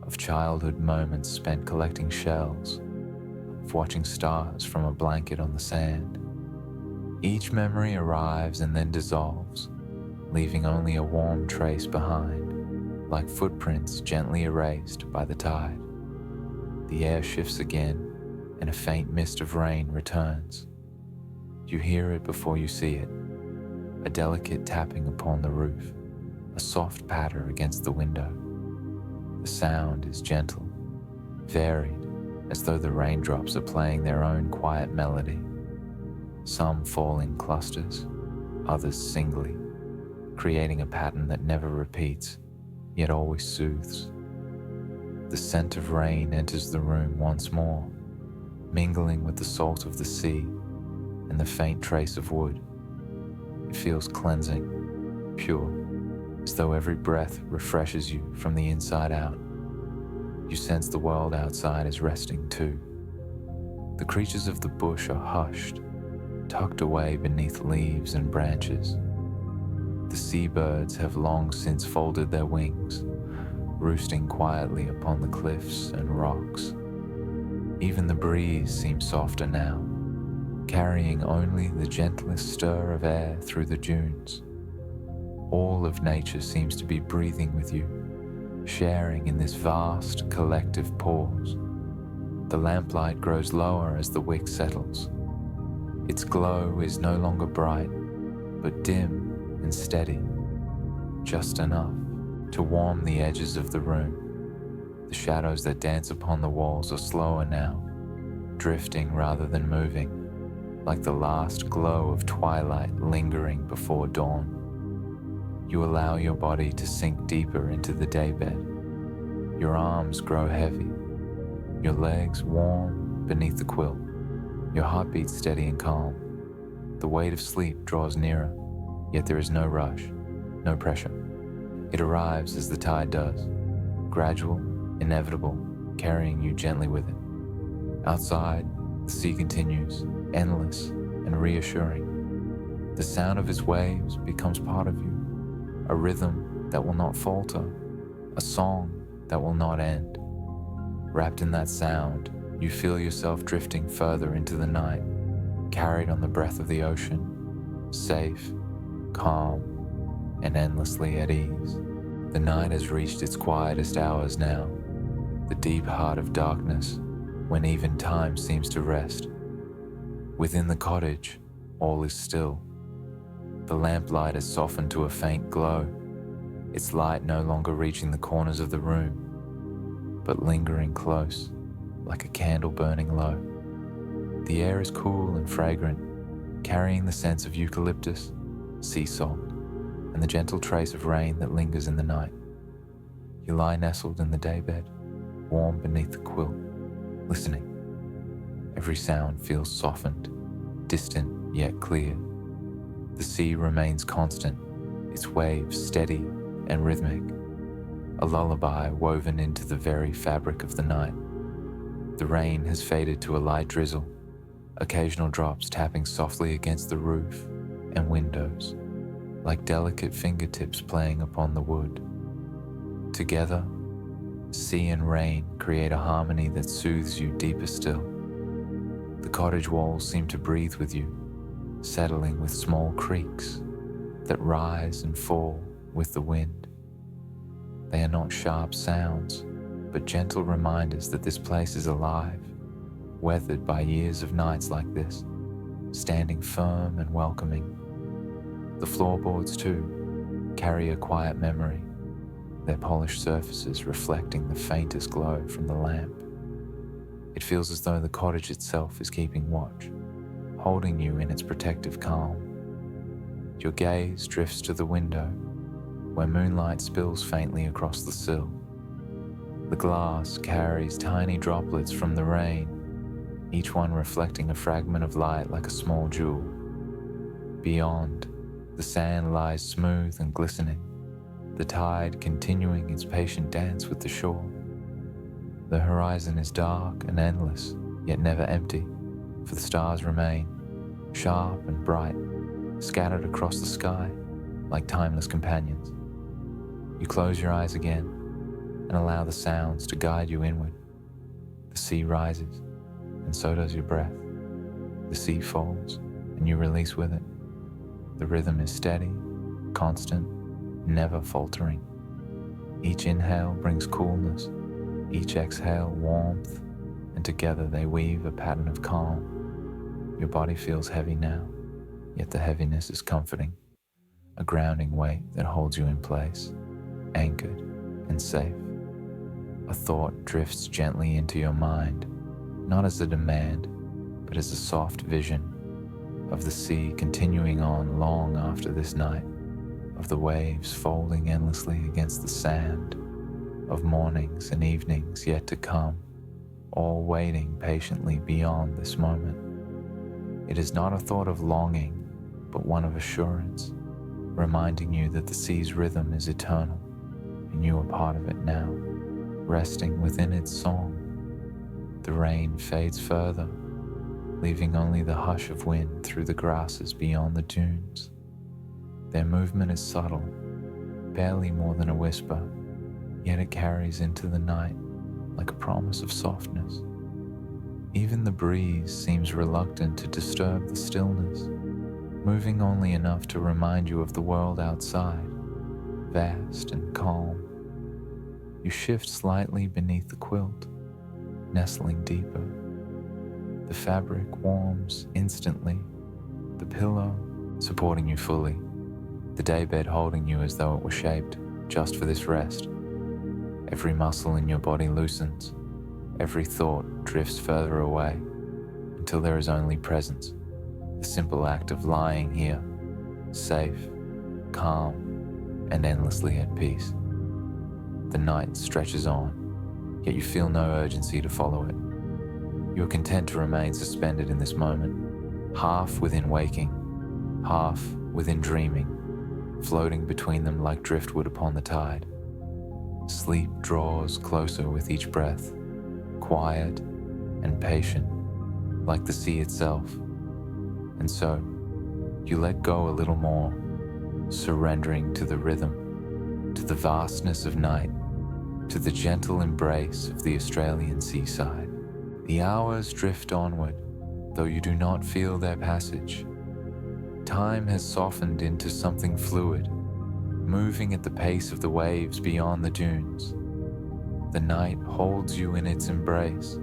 of childhood moments spent collecting shells, of watching stars from a blanket on the sand. Each memory arrives and then dissolves, leaving only a warm trace behind, like footprints gently erased by the tide. The air shifts again, and a faint mist of rain returns. You hear it before you see it, a delicate tapping upon the roof, a soft patter against the window. The sound is gentle, varied, as though the raindrops are playing their own quiet melody. Some fall in clusters, others singly, creating a pattern that never repeats, yet always soothes. The scent of rain enters the room once more, mingling with the salt of the sea and the faint trace of wood. It feels cleansing, pure, as though every breath refreshes you from the inside out. You sense the world outside is resting too. The creatures of the bush are hushed, tucked away beneath leaves and branches. The seabirds have long since folded their wings, roosting quietly upon the cliffs and rocks. Even the breeze seems softer now, carrying only the gentlest stir of air through the dunes. All of nature seems to be breathing with you, sharing in this vast collective pause. The lamplight grows lower as the wick settles. Its glow is no longer bright, but dim and steady, just enough to warm the edges of the room. The shadows that dance upon the walls are slower now, drifting rather than moving, like the last glow of twilight lingering before dawn. You allow your body to sink deeper into the daybed. Your arms grow heavy, your legs warm beneath the quilt, your heartbeat steady and calm. The weight of sleep draws nearer, yet there is no rush, no pressure. It arrives as the tide does, gradual, inevitable, carrying you gently with it. Outside, the sea continues, endless and reassuring. The sound of its waves becomes part of you, a rhythm that will not falter, a song that will not end. Wrapped in that sound, you feel yourself drifting further into the night, carried on the breath of the ocean, safe, calm, and endlessly at ease. The night has reached its quietest hours now, the deep heart of darkness, when even time seems to rest. Within the cottage, all is still. The lamplight has softened to a faint glow, its light no longer reaching the corners of the room, but lingering close, like a candle burning low. The air is cool and fragrant, carrying the scents of eucalyptus, sea salt, and the gentle trace of rain that lingers in the night. You lie nestled in the daybed, warm beneath the quilt, listening. Every sound feels softened, distant yet clear. The sea remains constant, its waves steady and rhythmic, a lullaby woven into the very fabric of the night. The rain has faded to a light drizzle, occasional drops tapping softly against the roof and windows, like delicate fingertips playing upon the wood. Together, sea and rain create a harmony that soothes you deeper still. The cottage walls seem to breathe with you, settling with small creaks that rise and fall with the wind. They are not sharp sounds, but gentle reminders that this place is alive, weathered by years of nights like this, standing firm and welcoming. The floorboards, too, carry a quiet memory, their polished surfaces reflecting the faintest glow from the lamp. It feels as though the cottage itself is keeping watch, holding you in its protective calm. Your gaze drifts to the window, where moonlight spills faintly across the sill. The glass carries tiny droplets from the rain, each one reflecting a fragment of light like a small jewel. Beyond, the sand lies smooth and glistening, the tide continuing its patient dance with the shore. The horizon is dark and endless, yet never empty, for the stars remain, sharp and bright, scattered across the sky like timeless companions. You close your eyes again and allow the sounds to guide you inward. The sea rises, and so does your breath. The sea falls, and you release with it. The rhythm is steady, constant, never faltering. Each inhale brings coolness, each exhale warmth, and together they weave a pattern of calm. Your body feels heavy now, yet the heaviness is comforting, a grounding weight that holds you in place, anchored and safe. A thought drifts gently into your mind, not as a demand, but as a soft vision of the sea continuing on long after this night, of the waves folding endlessly against the sand, of mornings and evenings yet to come, all waiting patiently beyond this moment. It is not a thought of longing, but one of assurance, reminding you that the sea's rhythm is eternal, and you are part of it now, resting within its song. The rain fades further, leaving only the hush of wind through the grasses beyond the dunes. Their movement is subtle, barely more than a whisper, yet it carries into the night like a promise of softness. Even the breeze seems reluctant to disturb the stillness, moving only enough to remind you of the world outside, vast and calm. You shift slightly beneath the quilt, nestling deeper. The fabric warms instantly, the pillow supporting you fully, the daybed holding you as though it were shaped just for this rest. Every muscle in your body loosens, every thought drifts further away, until there is only presence, the simple act of lying here, safe, calm, and endlessly at peace. The night stretches on, yet you feel no urgency to follow it. You are content to remain suspended in this moment, half within waking, half within dreaming, floating between them like driftwood upon the tide. Sleep draws closer with each breath, quiet and patient, like the sea itself. And so, you let go a little more, surrendering to the rhythm, to the vastness of night, to the gentle embrace of the Australian seaside. The hours drift onward, though you do not feel their passage. Time has softened into something fluid, moving at the pace of the waves beyond the dunes. The night holds you in its embrace,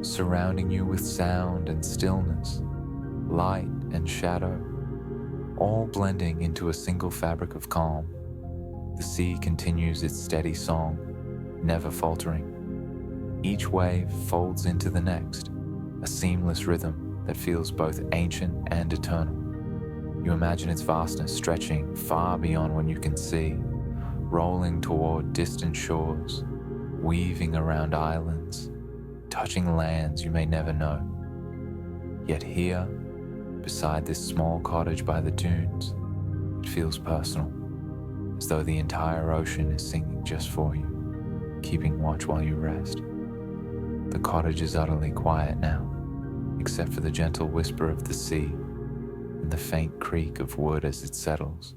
surrounding you with sound and stillness, light and shadow, all blending into a single fabric of calm. The sea continues its steady song, never faltering. Each wave folds into the next, a seamless rhythm that feels both ancient and eternal. You imagine its vastness stretching far beyond what you can see, rolling toward distant shores, weaving around islands, touching lands you may never know. Yet here, beside this small cottage by the dunes, it feels personal, as though the entire ocean is singing just for you, keeping watch while you rest. The cottage is utterly quiet now, except for the gentle whisper of the sea and the faint creak of wood as it settles.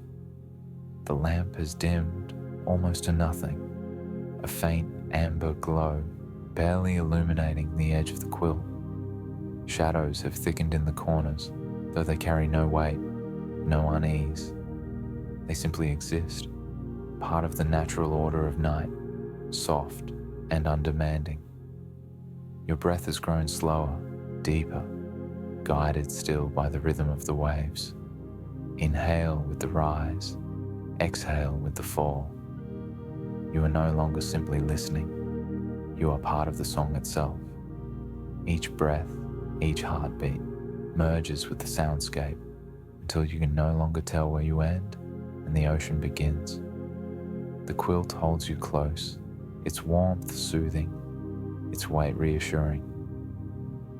The lamp has dimmed almost to nothing, a faint amber glow barely illuminating the edge of the quilt. Shadows have thickened in the corners, though they carry no weight, no unease. They simply exist, part of the natural order of night, soft and undemanding. Your breath has grown slower, deeper, guided still by the rhythm of the waves. Inhale with the rise, exhale with the fall. You are no longer simply listening. You are part of the song itself. Each breath, each heartbeat merges with the soundscape until you can no longer tell where you end and the ocean begins. The quilt holds you close, its warmth soothing, its weight reassuring.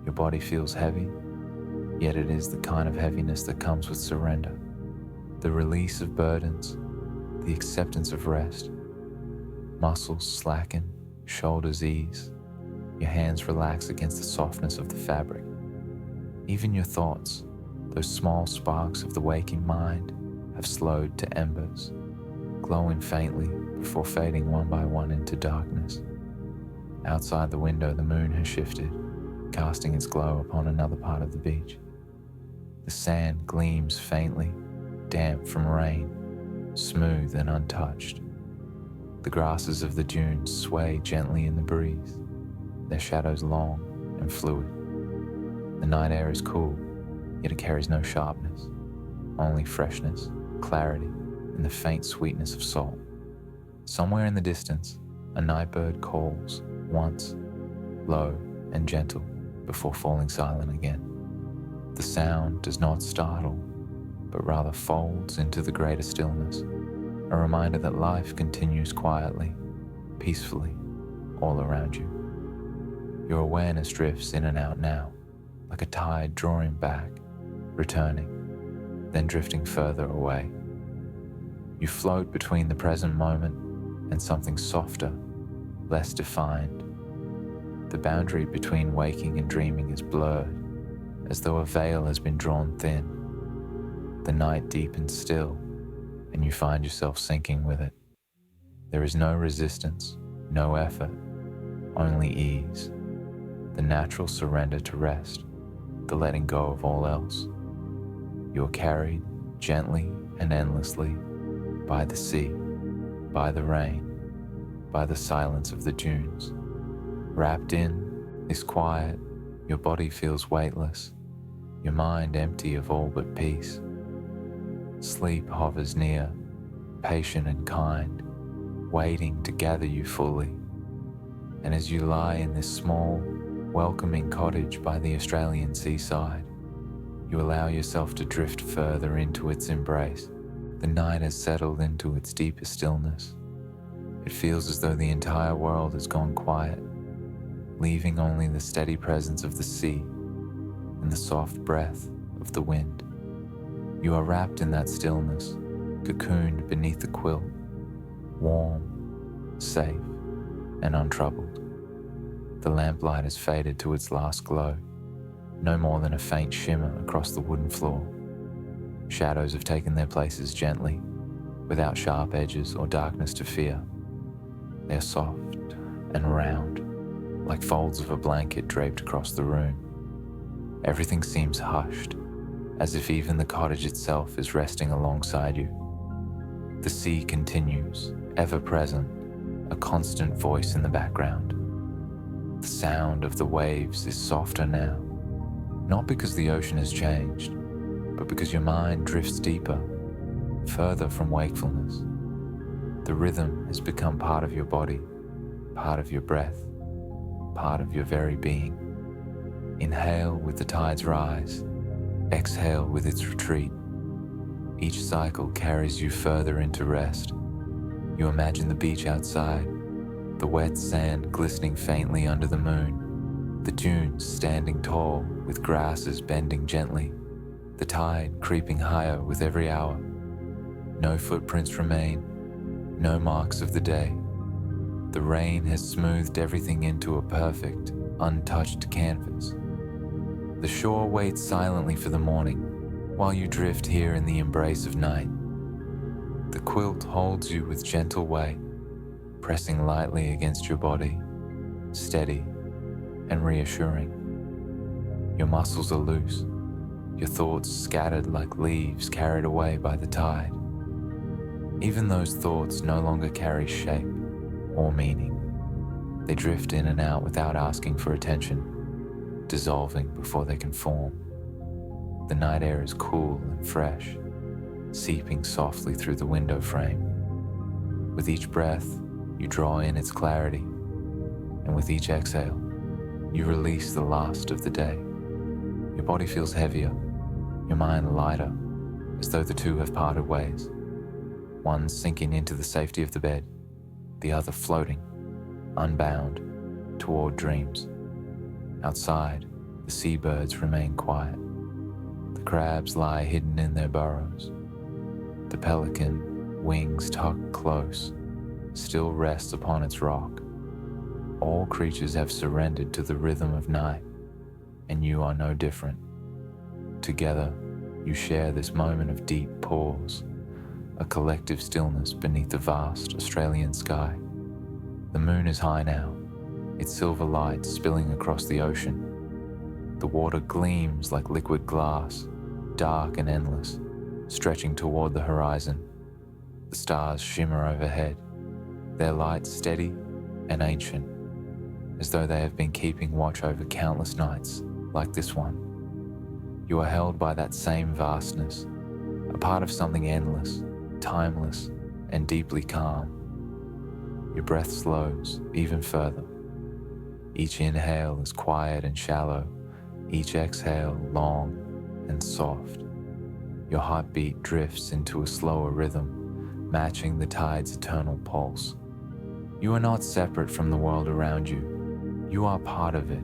Your body feels heavy, yet it is the kind of heaviness that comes with surrender, the release of burdens, the acceptance of rest. Muscles slacken, shoulders ease, your hands relax against the softness of the fabric. Even your thoughts, those small sparks of the waking mind, have slowed to embers, glowing faintly before fading one by one into darkness. Outside the window, the moon has shifted, casting its glow upon another part of the beach. The sand gleams faintly, damp from rain, smooth and untouched. The grasses of the dunes sway gently in the breeze, their shadows long and fluid. The night air is cool, yet it carries no sharpness, only freshness, clarity, and the faint sweetness of salt. Somewhere in the distance, a night bird calls, once, low and gentle, before falling silent again. The sound does not startle, but rather folds into the greater stillness, a reminder that life continues quietly, peacefully, all around you. Your awareness drifts in and out now, like a tide drawing back, returning, then drifting further away. You float between the present moment and something softer, less defined. The boundary between waking and dreaming is blurred, as though a veil has been drawn thin. The night deepens still, and you find yourself sinking with it. There is no resistance, no effort, only ease, the natural surrender to rest, the letting go of all else. You are carried gently and endlessly by the sea, by the rain, by the silence of the dunes. Wrapped in this quiet, your body feels weightless, your mind empty of all but peace. Sleep hovers near, patient and kind, waiting to gather you fully. And as you lie in this small, welcoming cottage by the Australian seaside, you allow yourself to drift further into its embrace. The night has settled into its deeper stillness. It feels as though the entire world has gone quiet, leaving only the steady presence of the sea and the soft breath of the wind. You are wrapped in that stillness, cocooned beneath the quilt, warm, safe, and untroubled. The lamplight has faded to its last glow, no more than a faint shimmer across the wooden floor. Shadows have taken their places gently, without sharp edges or darkness to fear. They are soft and round, like folds of a blanket draped across the room. Everything seems hushed, as if even the cottage itself is resting alongside you. The sea continues, ever present, a constant voice in the background. The sound of the waves is softer now, not because the ocean has changed, but because your mind drifts deeper, further from wakefulness. The rhythm has become part of your body, part of your breath, part of your very being. Inhale with the tide's rise, exhale with its retreat. Each cycle carries you further into rest. You imagine the beach outside, the wet sand glistening faintly under the moon, the dunes standing tall with grasses bending gently, the tide creeping higher with every hour. No footprints remain, no marks of the day. The rain has smoothed everything into a perfect, untouched canvas. The shore waits silently for the morning, while you drift here in the embrace of night. The quilt holds you with gentle weight, pressing lightly against your body, steady and reassuring. Your muscles are loose, your thoughts scattered like leaves carried away by the tide. Even those thoughts no longer carry shape or meaning. They drift in and out without asking for attention, dissolving before they can form. The night air is cool and fresh, seeping softly through the window frame. With each breath, you draw in its clarity, and with each exhale, you release the last of the day. Your body feels heavier, your mind lighter, as though the two have parted ways. One sinking into the safety of the bed, the other floating, unbound, toward dreams. Outside, the seabirds remain quiet. The crabs lie hidden in their burrows. The pelican, wings tucked close, still rests upon its rock. All creatures have surrendered to the rhythm of night, and you are no different. Together, you share this moment of deep pause, a collective stillness beneath the vast Australian sky. The moon is high now, its silver light spilling across the ocean. The water gleams like liquid glass, dark and endless, stretching toward the horizon. The stars shimmer overhead, their light steady and ancient, as though they have been keeping watch over countless nights like this one. You are held by that same vastness, a part of something endless, timeless, and deeply calm. Your breath slows even further. Each inhale is quiet and shallow, each exhale long and soft. Your heartbeat drifts into a slower rhythm, matching the tide's eternal pulse. You are not separate from the world around you. You are part of it,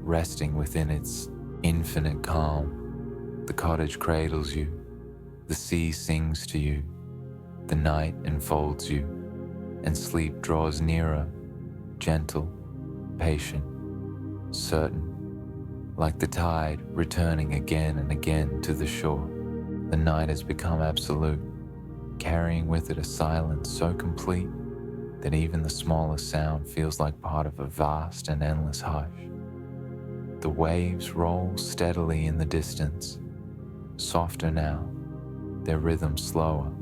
resting within its infinite calm. The cottage cradles you, the sea sings to you, the night enfolds you, and sleep draws nearer, gentle, patient, certain. Like the tide returning again and again to the shore, the night has become absolute, carrying with it a silence so complete that even the smallest sound feels like part of a vast and endless hush. The waves roll steadily in the distance, softer now, their rhythm slower,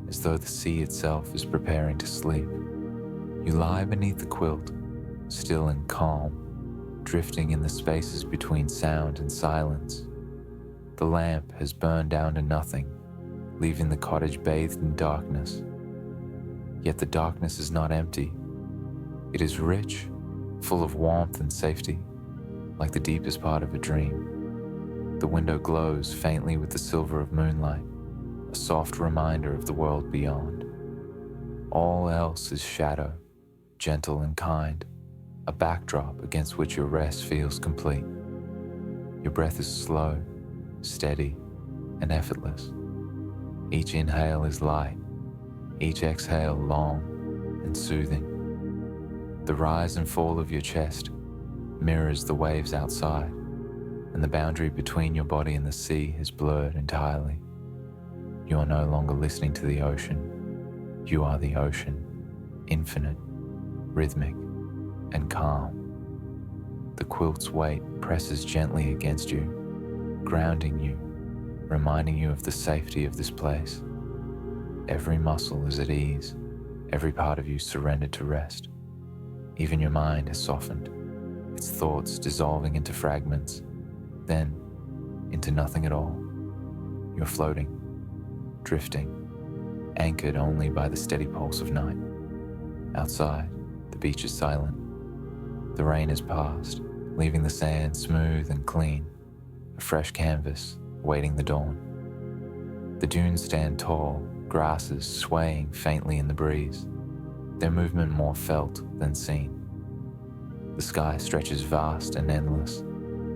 as though the sea itself is preparing to sleep. You lie beneath the quilt, still and calm, drifting in the spaces between sound and silence. The lamp has burned down to nothing, leaving the cottage bathed in darkness. Yet the darkness is not empty. It is rich, full of warmth and safety, like the deepest part of a dream. The window glows faintly with the silver of moonlight, a soft reminder of the world beyond. All else is shadow, gentle and kind, a backdrop against which your rest feels complete. Your breath is slow, steady, and effortless. Each inhale is light, each exhale long and soothing. The rise and fall of your chest mirrors the waves outside, and the boundary between your body and the sea is blurred entirely. You are no longer listening to the ocean. You are the ocean, infinite, rhythmic, and calm. The quilt's weight presses gently against you, grounding you, reminding you of the safety of this place. Every muscle is at ease, every part of you surrendered to rest. Even your mind has softened, its thoughts dissolving into fragments, then into nothing at all. You're floating, drifting, anchored only by the steady pulse of night. Outside, the beach is silent. The rain is past, leaving the sand smooth and clean, a fresh canvas awaiting the dawn. The dunes stand tall, grasses swaying faintly in the breeze, their movement more felt than seen. The sky stretches vast and endless,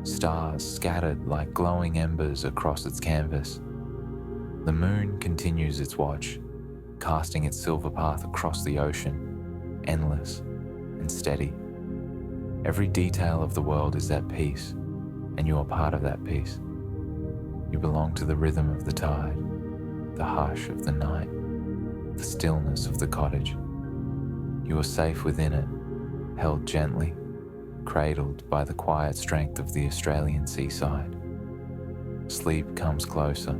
stars scattered like glowing embers across its canvas. The moon continues its watch, casting its silver path across the ocean, endless and steady. Every detail of the world is at peace, and you are part of that peace. You belong to the rhythm of the tide, the hush of the night, the stillness of the cottage. You are safe within it, held gently, cradled by the quiet strength of the Australian seaside. Sleep comes closer,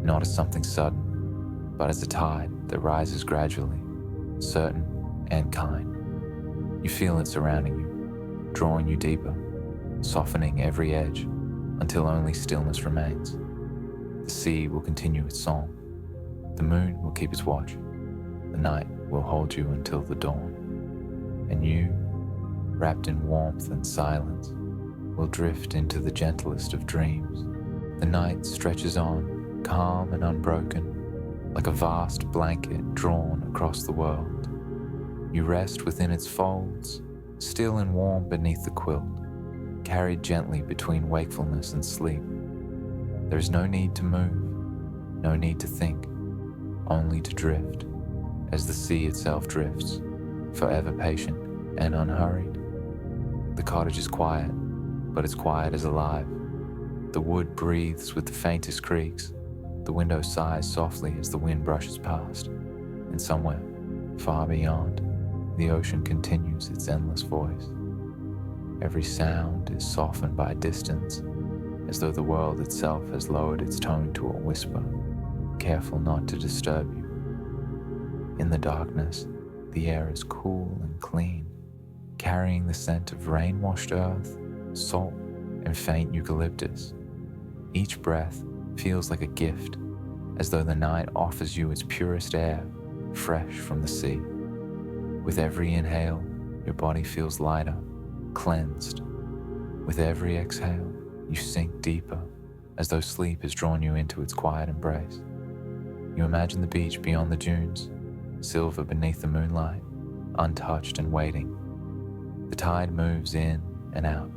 not as something sudden, but as a tide that rises gradually, certain and kind. You feel it surrounding you, drawing you deeper, softening every edge until only stillness remains. The sea will continue its song. The moon will keep its watch. The night will hold you until the dawn. And you, wrapped in warmth and silence, will drift into the gentlest of dreams. The night stretches on, calm and unbroken, like a vast blanket drawn across the world. You rest within its folds, still and warm beneath the quilt, carried gently between wakefulness and sleep. There is no need to move, no need to think, only to drift, as the sea itself drifts, forever patient and unhurried. The cottage is quiet, but its quiet is alive. The wood breathes with the faintest creaks. The window sighs softly as the wind brushes past. And somewhere, far beyond, the ocean continues its endless voice. Every sound is softened by distance, as though the world itself has lowered its tone to a whisper, careful not to disturb you. In the darkness, the air is cool and clean, carrying the scent of rain-washed earth, salt, and faint eucalyptus. Each breath feels like a gift, as though the night offers you its purest air, fresh from the sea. With every inhale, your body feels lighter, cleansed. With every exhale, you sink deeper, as though sleep has drawn you into its quiet embrace. You imagine the beach beyond the dunes, silver beneath the moonlight, untouched and waiting. The tide moves in and out,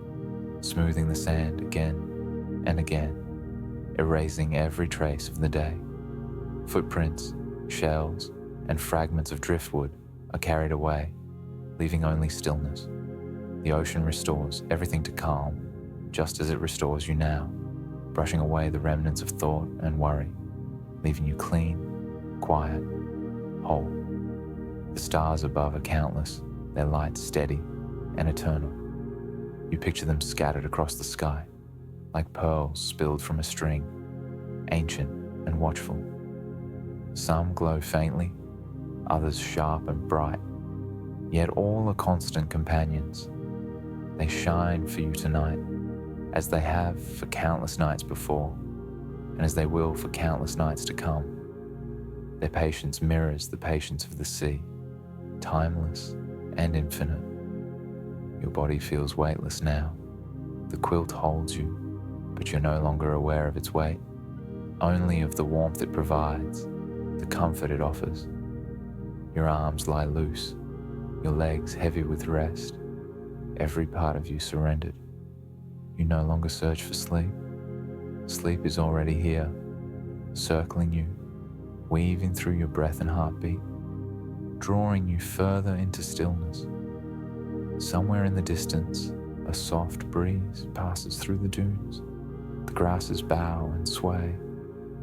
smoothing the sand again and again, erasing every trace of the day. Footprints, shells, and fragments of driftwood are carried away, leaving only stillness. The ocean restores everything to calm, just as it restores you now, brushing away the remnants of thought and worry, leaving you clean, quiet, whole. The stars above are countless, their light steady and eternal. You picture them scattered across the sky, like pearls spilled from a string, ancient and watchful. Some glow faintly, others sharp and bright, yet all are constant companions. They shine for you tonight, as they have for countless nights before, and as they will for countless nights to come. Their patience mirrors the patience of the sea, timeless and infinite. Your body feels weightless now. The quilt holds you, but you're no longer aware of its weight, only of the warmth it provides, the comfort it offers. Your arms lie loose, your legs heavy with rest, every part of you surrendered. You no longer search for sleep. Sleep is already here, circling you, weaving through your breath and heartbeat, drawing you further into stillness. Somewhere in the distance, a soft breeze passes through the dunes. The grasses bow and sway,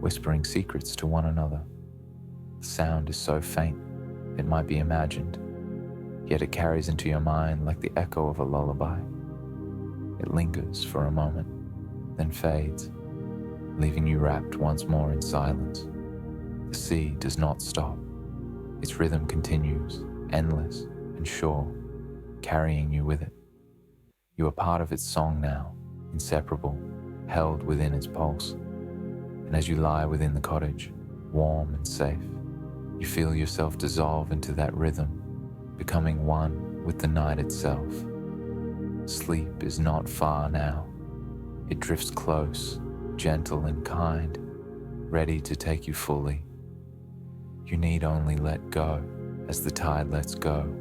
whispering secrets to one another. The sound is so faint, it might be imagined, yet it carries into your mind like the echo of a lullaby. It lingers for a moment, then fades, leaving you wrapped once more in silence. The sea does not stop. Its rhythm continues, endless and sure, carrying you with it. You are part of its song now, inseparable, held within its pulse. And as you lie within the cottage, warm and safe, you feel yourself dissolve into that rhythm, becoming one with the night itself. Sleep is not far now. It drifts close, gentle and kind, ready to take you fully. You need only let go as the tide lets go,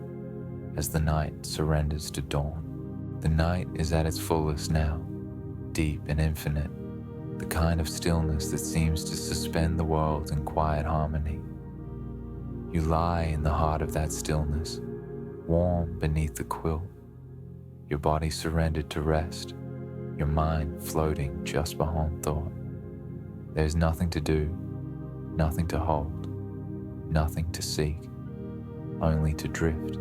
as the night surrenders to dawn. The night is at its fullest now, deep and infinite, the kind of stillness that seems to suspend the world in quiet harmony. You lie in the heart of that stillness, warm beneath the quilt, your body surrendered to rest, your mind floating just beyond thought. There's nothing to do, nothing to hold, nothing to seek, only to drift,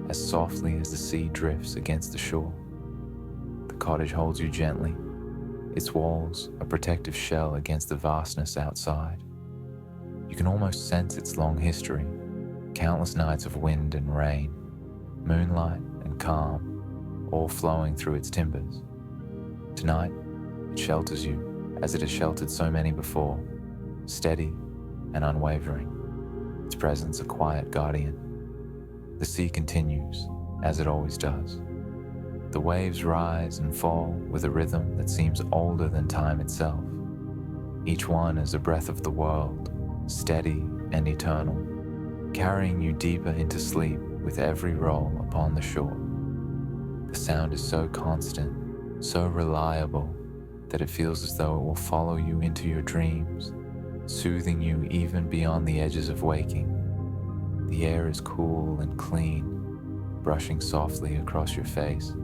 as softly as the sea drifts against the shore. The cottage holds you gently, its walls a protective shell against the vastness outside. You can almost sense its long history, countless nights of wind and rain, moonlight and calm, all flowing through its timbers. Tonight, it shelters you as it has sheltered so many before, steady and unwavering, its presence a quiet guardian. The sea continues, as it always does. The waves rise and fall with a rhythm that seems older than time itself. Each one is a breath of the world, steady and eternal, carrying you deeper into sleep with every roll upon the shore. The sound is so constant, so reliable, that it feels as though it will follow you into your dreams, soothing you even beyond the edges of waking. The air is cool and clean, brushing softly across your face.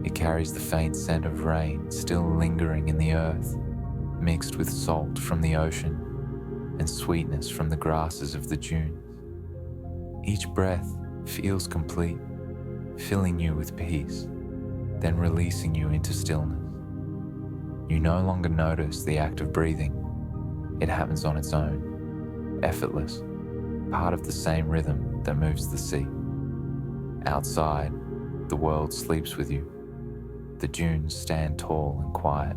It carries the faint scent of rain still lingering in the earth, mixed with salt from the ocean and sweetness from the grasses of the dunes. Each breath feels complete, filling you with peace, then releasing you into stillness. You no longer notice the act of breathing. It happens on its own, effortless, part of the same rhythm that moves the sea. Outside, the world sleeps with you. The dunes stand tall and quiet.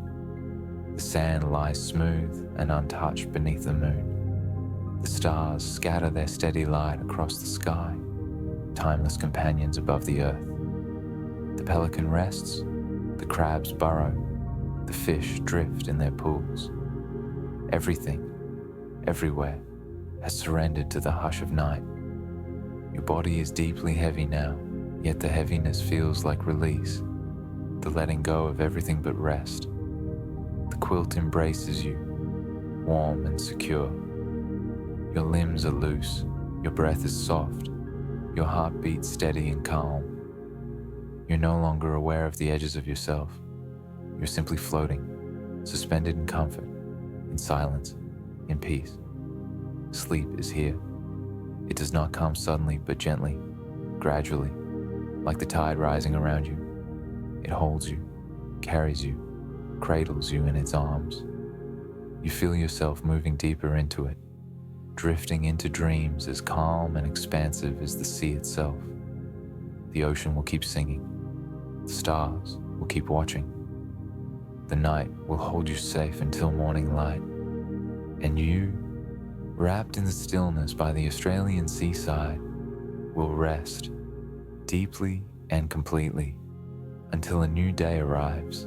The sand lies smooth and untouched beneath the moon. The stars scatter their steady light across the sky, timeless companions above the earth. The pelican rests, the crabs burrow, the fish drift in their pools. Everything, everywhere, has surrendered to the hush of night. Your body is deeply heavy now, yet the heaviness feels like release, the letting go of everything but rest. The quilt embraces you, warm and secure. Your limbs are loose, your breath is soft, your heart beats steady and calm. You're no longer aware of the edges of yourself. You're simply floating, suspended in comfort, in silence, in peace. Sleep is here. It does not come suddenly but gently, gradually, like the tide rising around you. It holds you, carries you, cradles you in its arms. You feel yourself moving deeper into it, drifting into dreams as calm and expansive as the sea itself. The ocean will keep singing. The stars will keep watching. The night will hold you safe until morning light. And you, wrapped in the stillness by the Australian seaside, will rest deeply and completely until a new day arrives.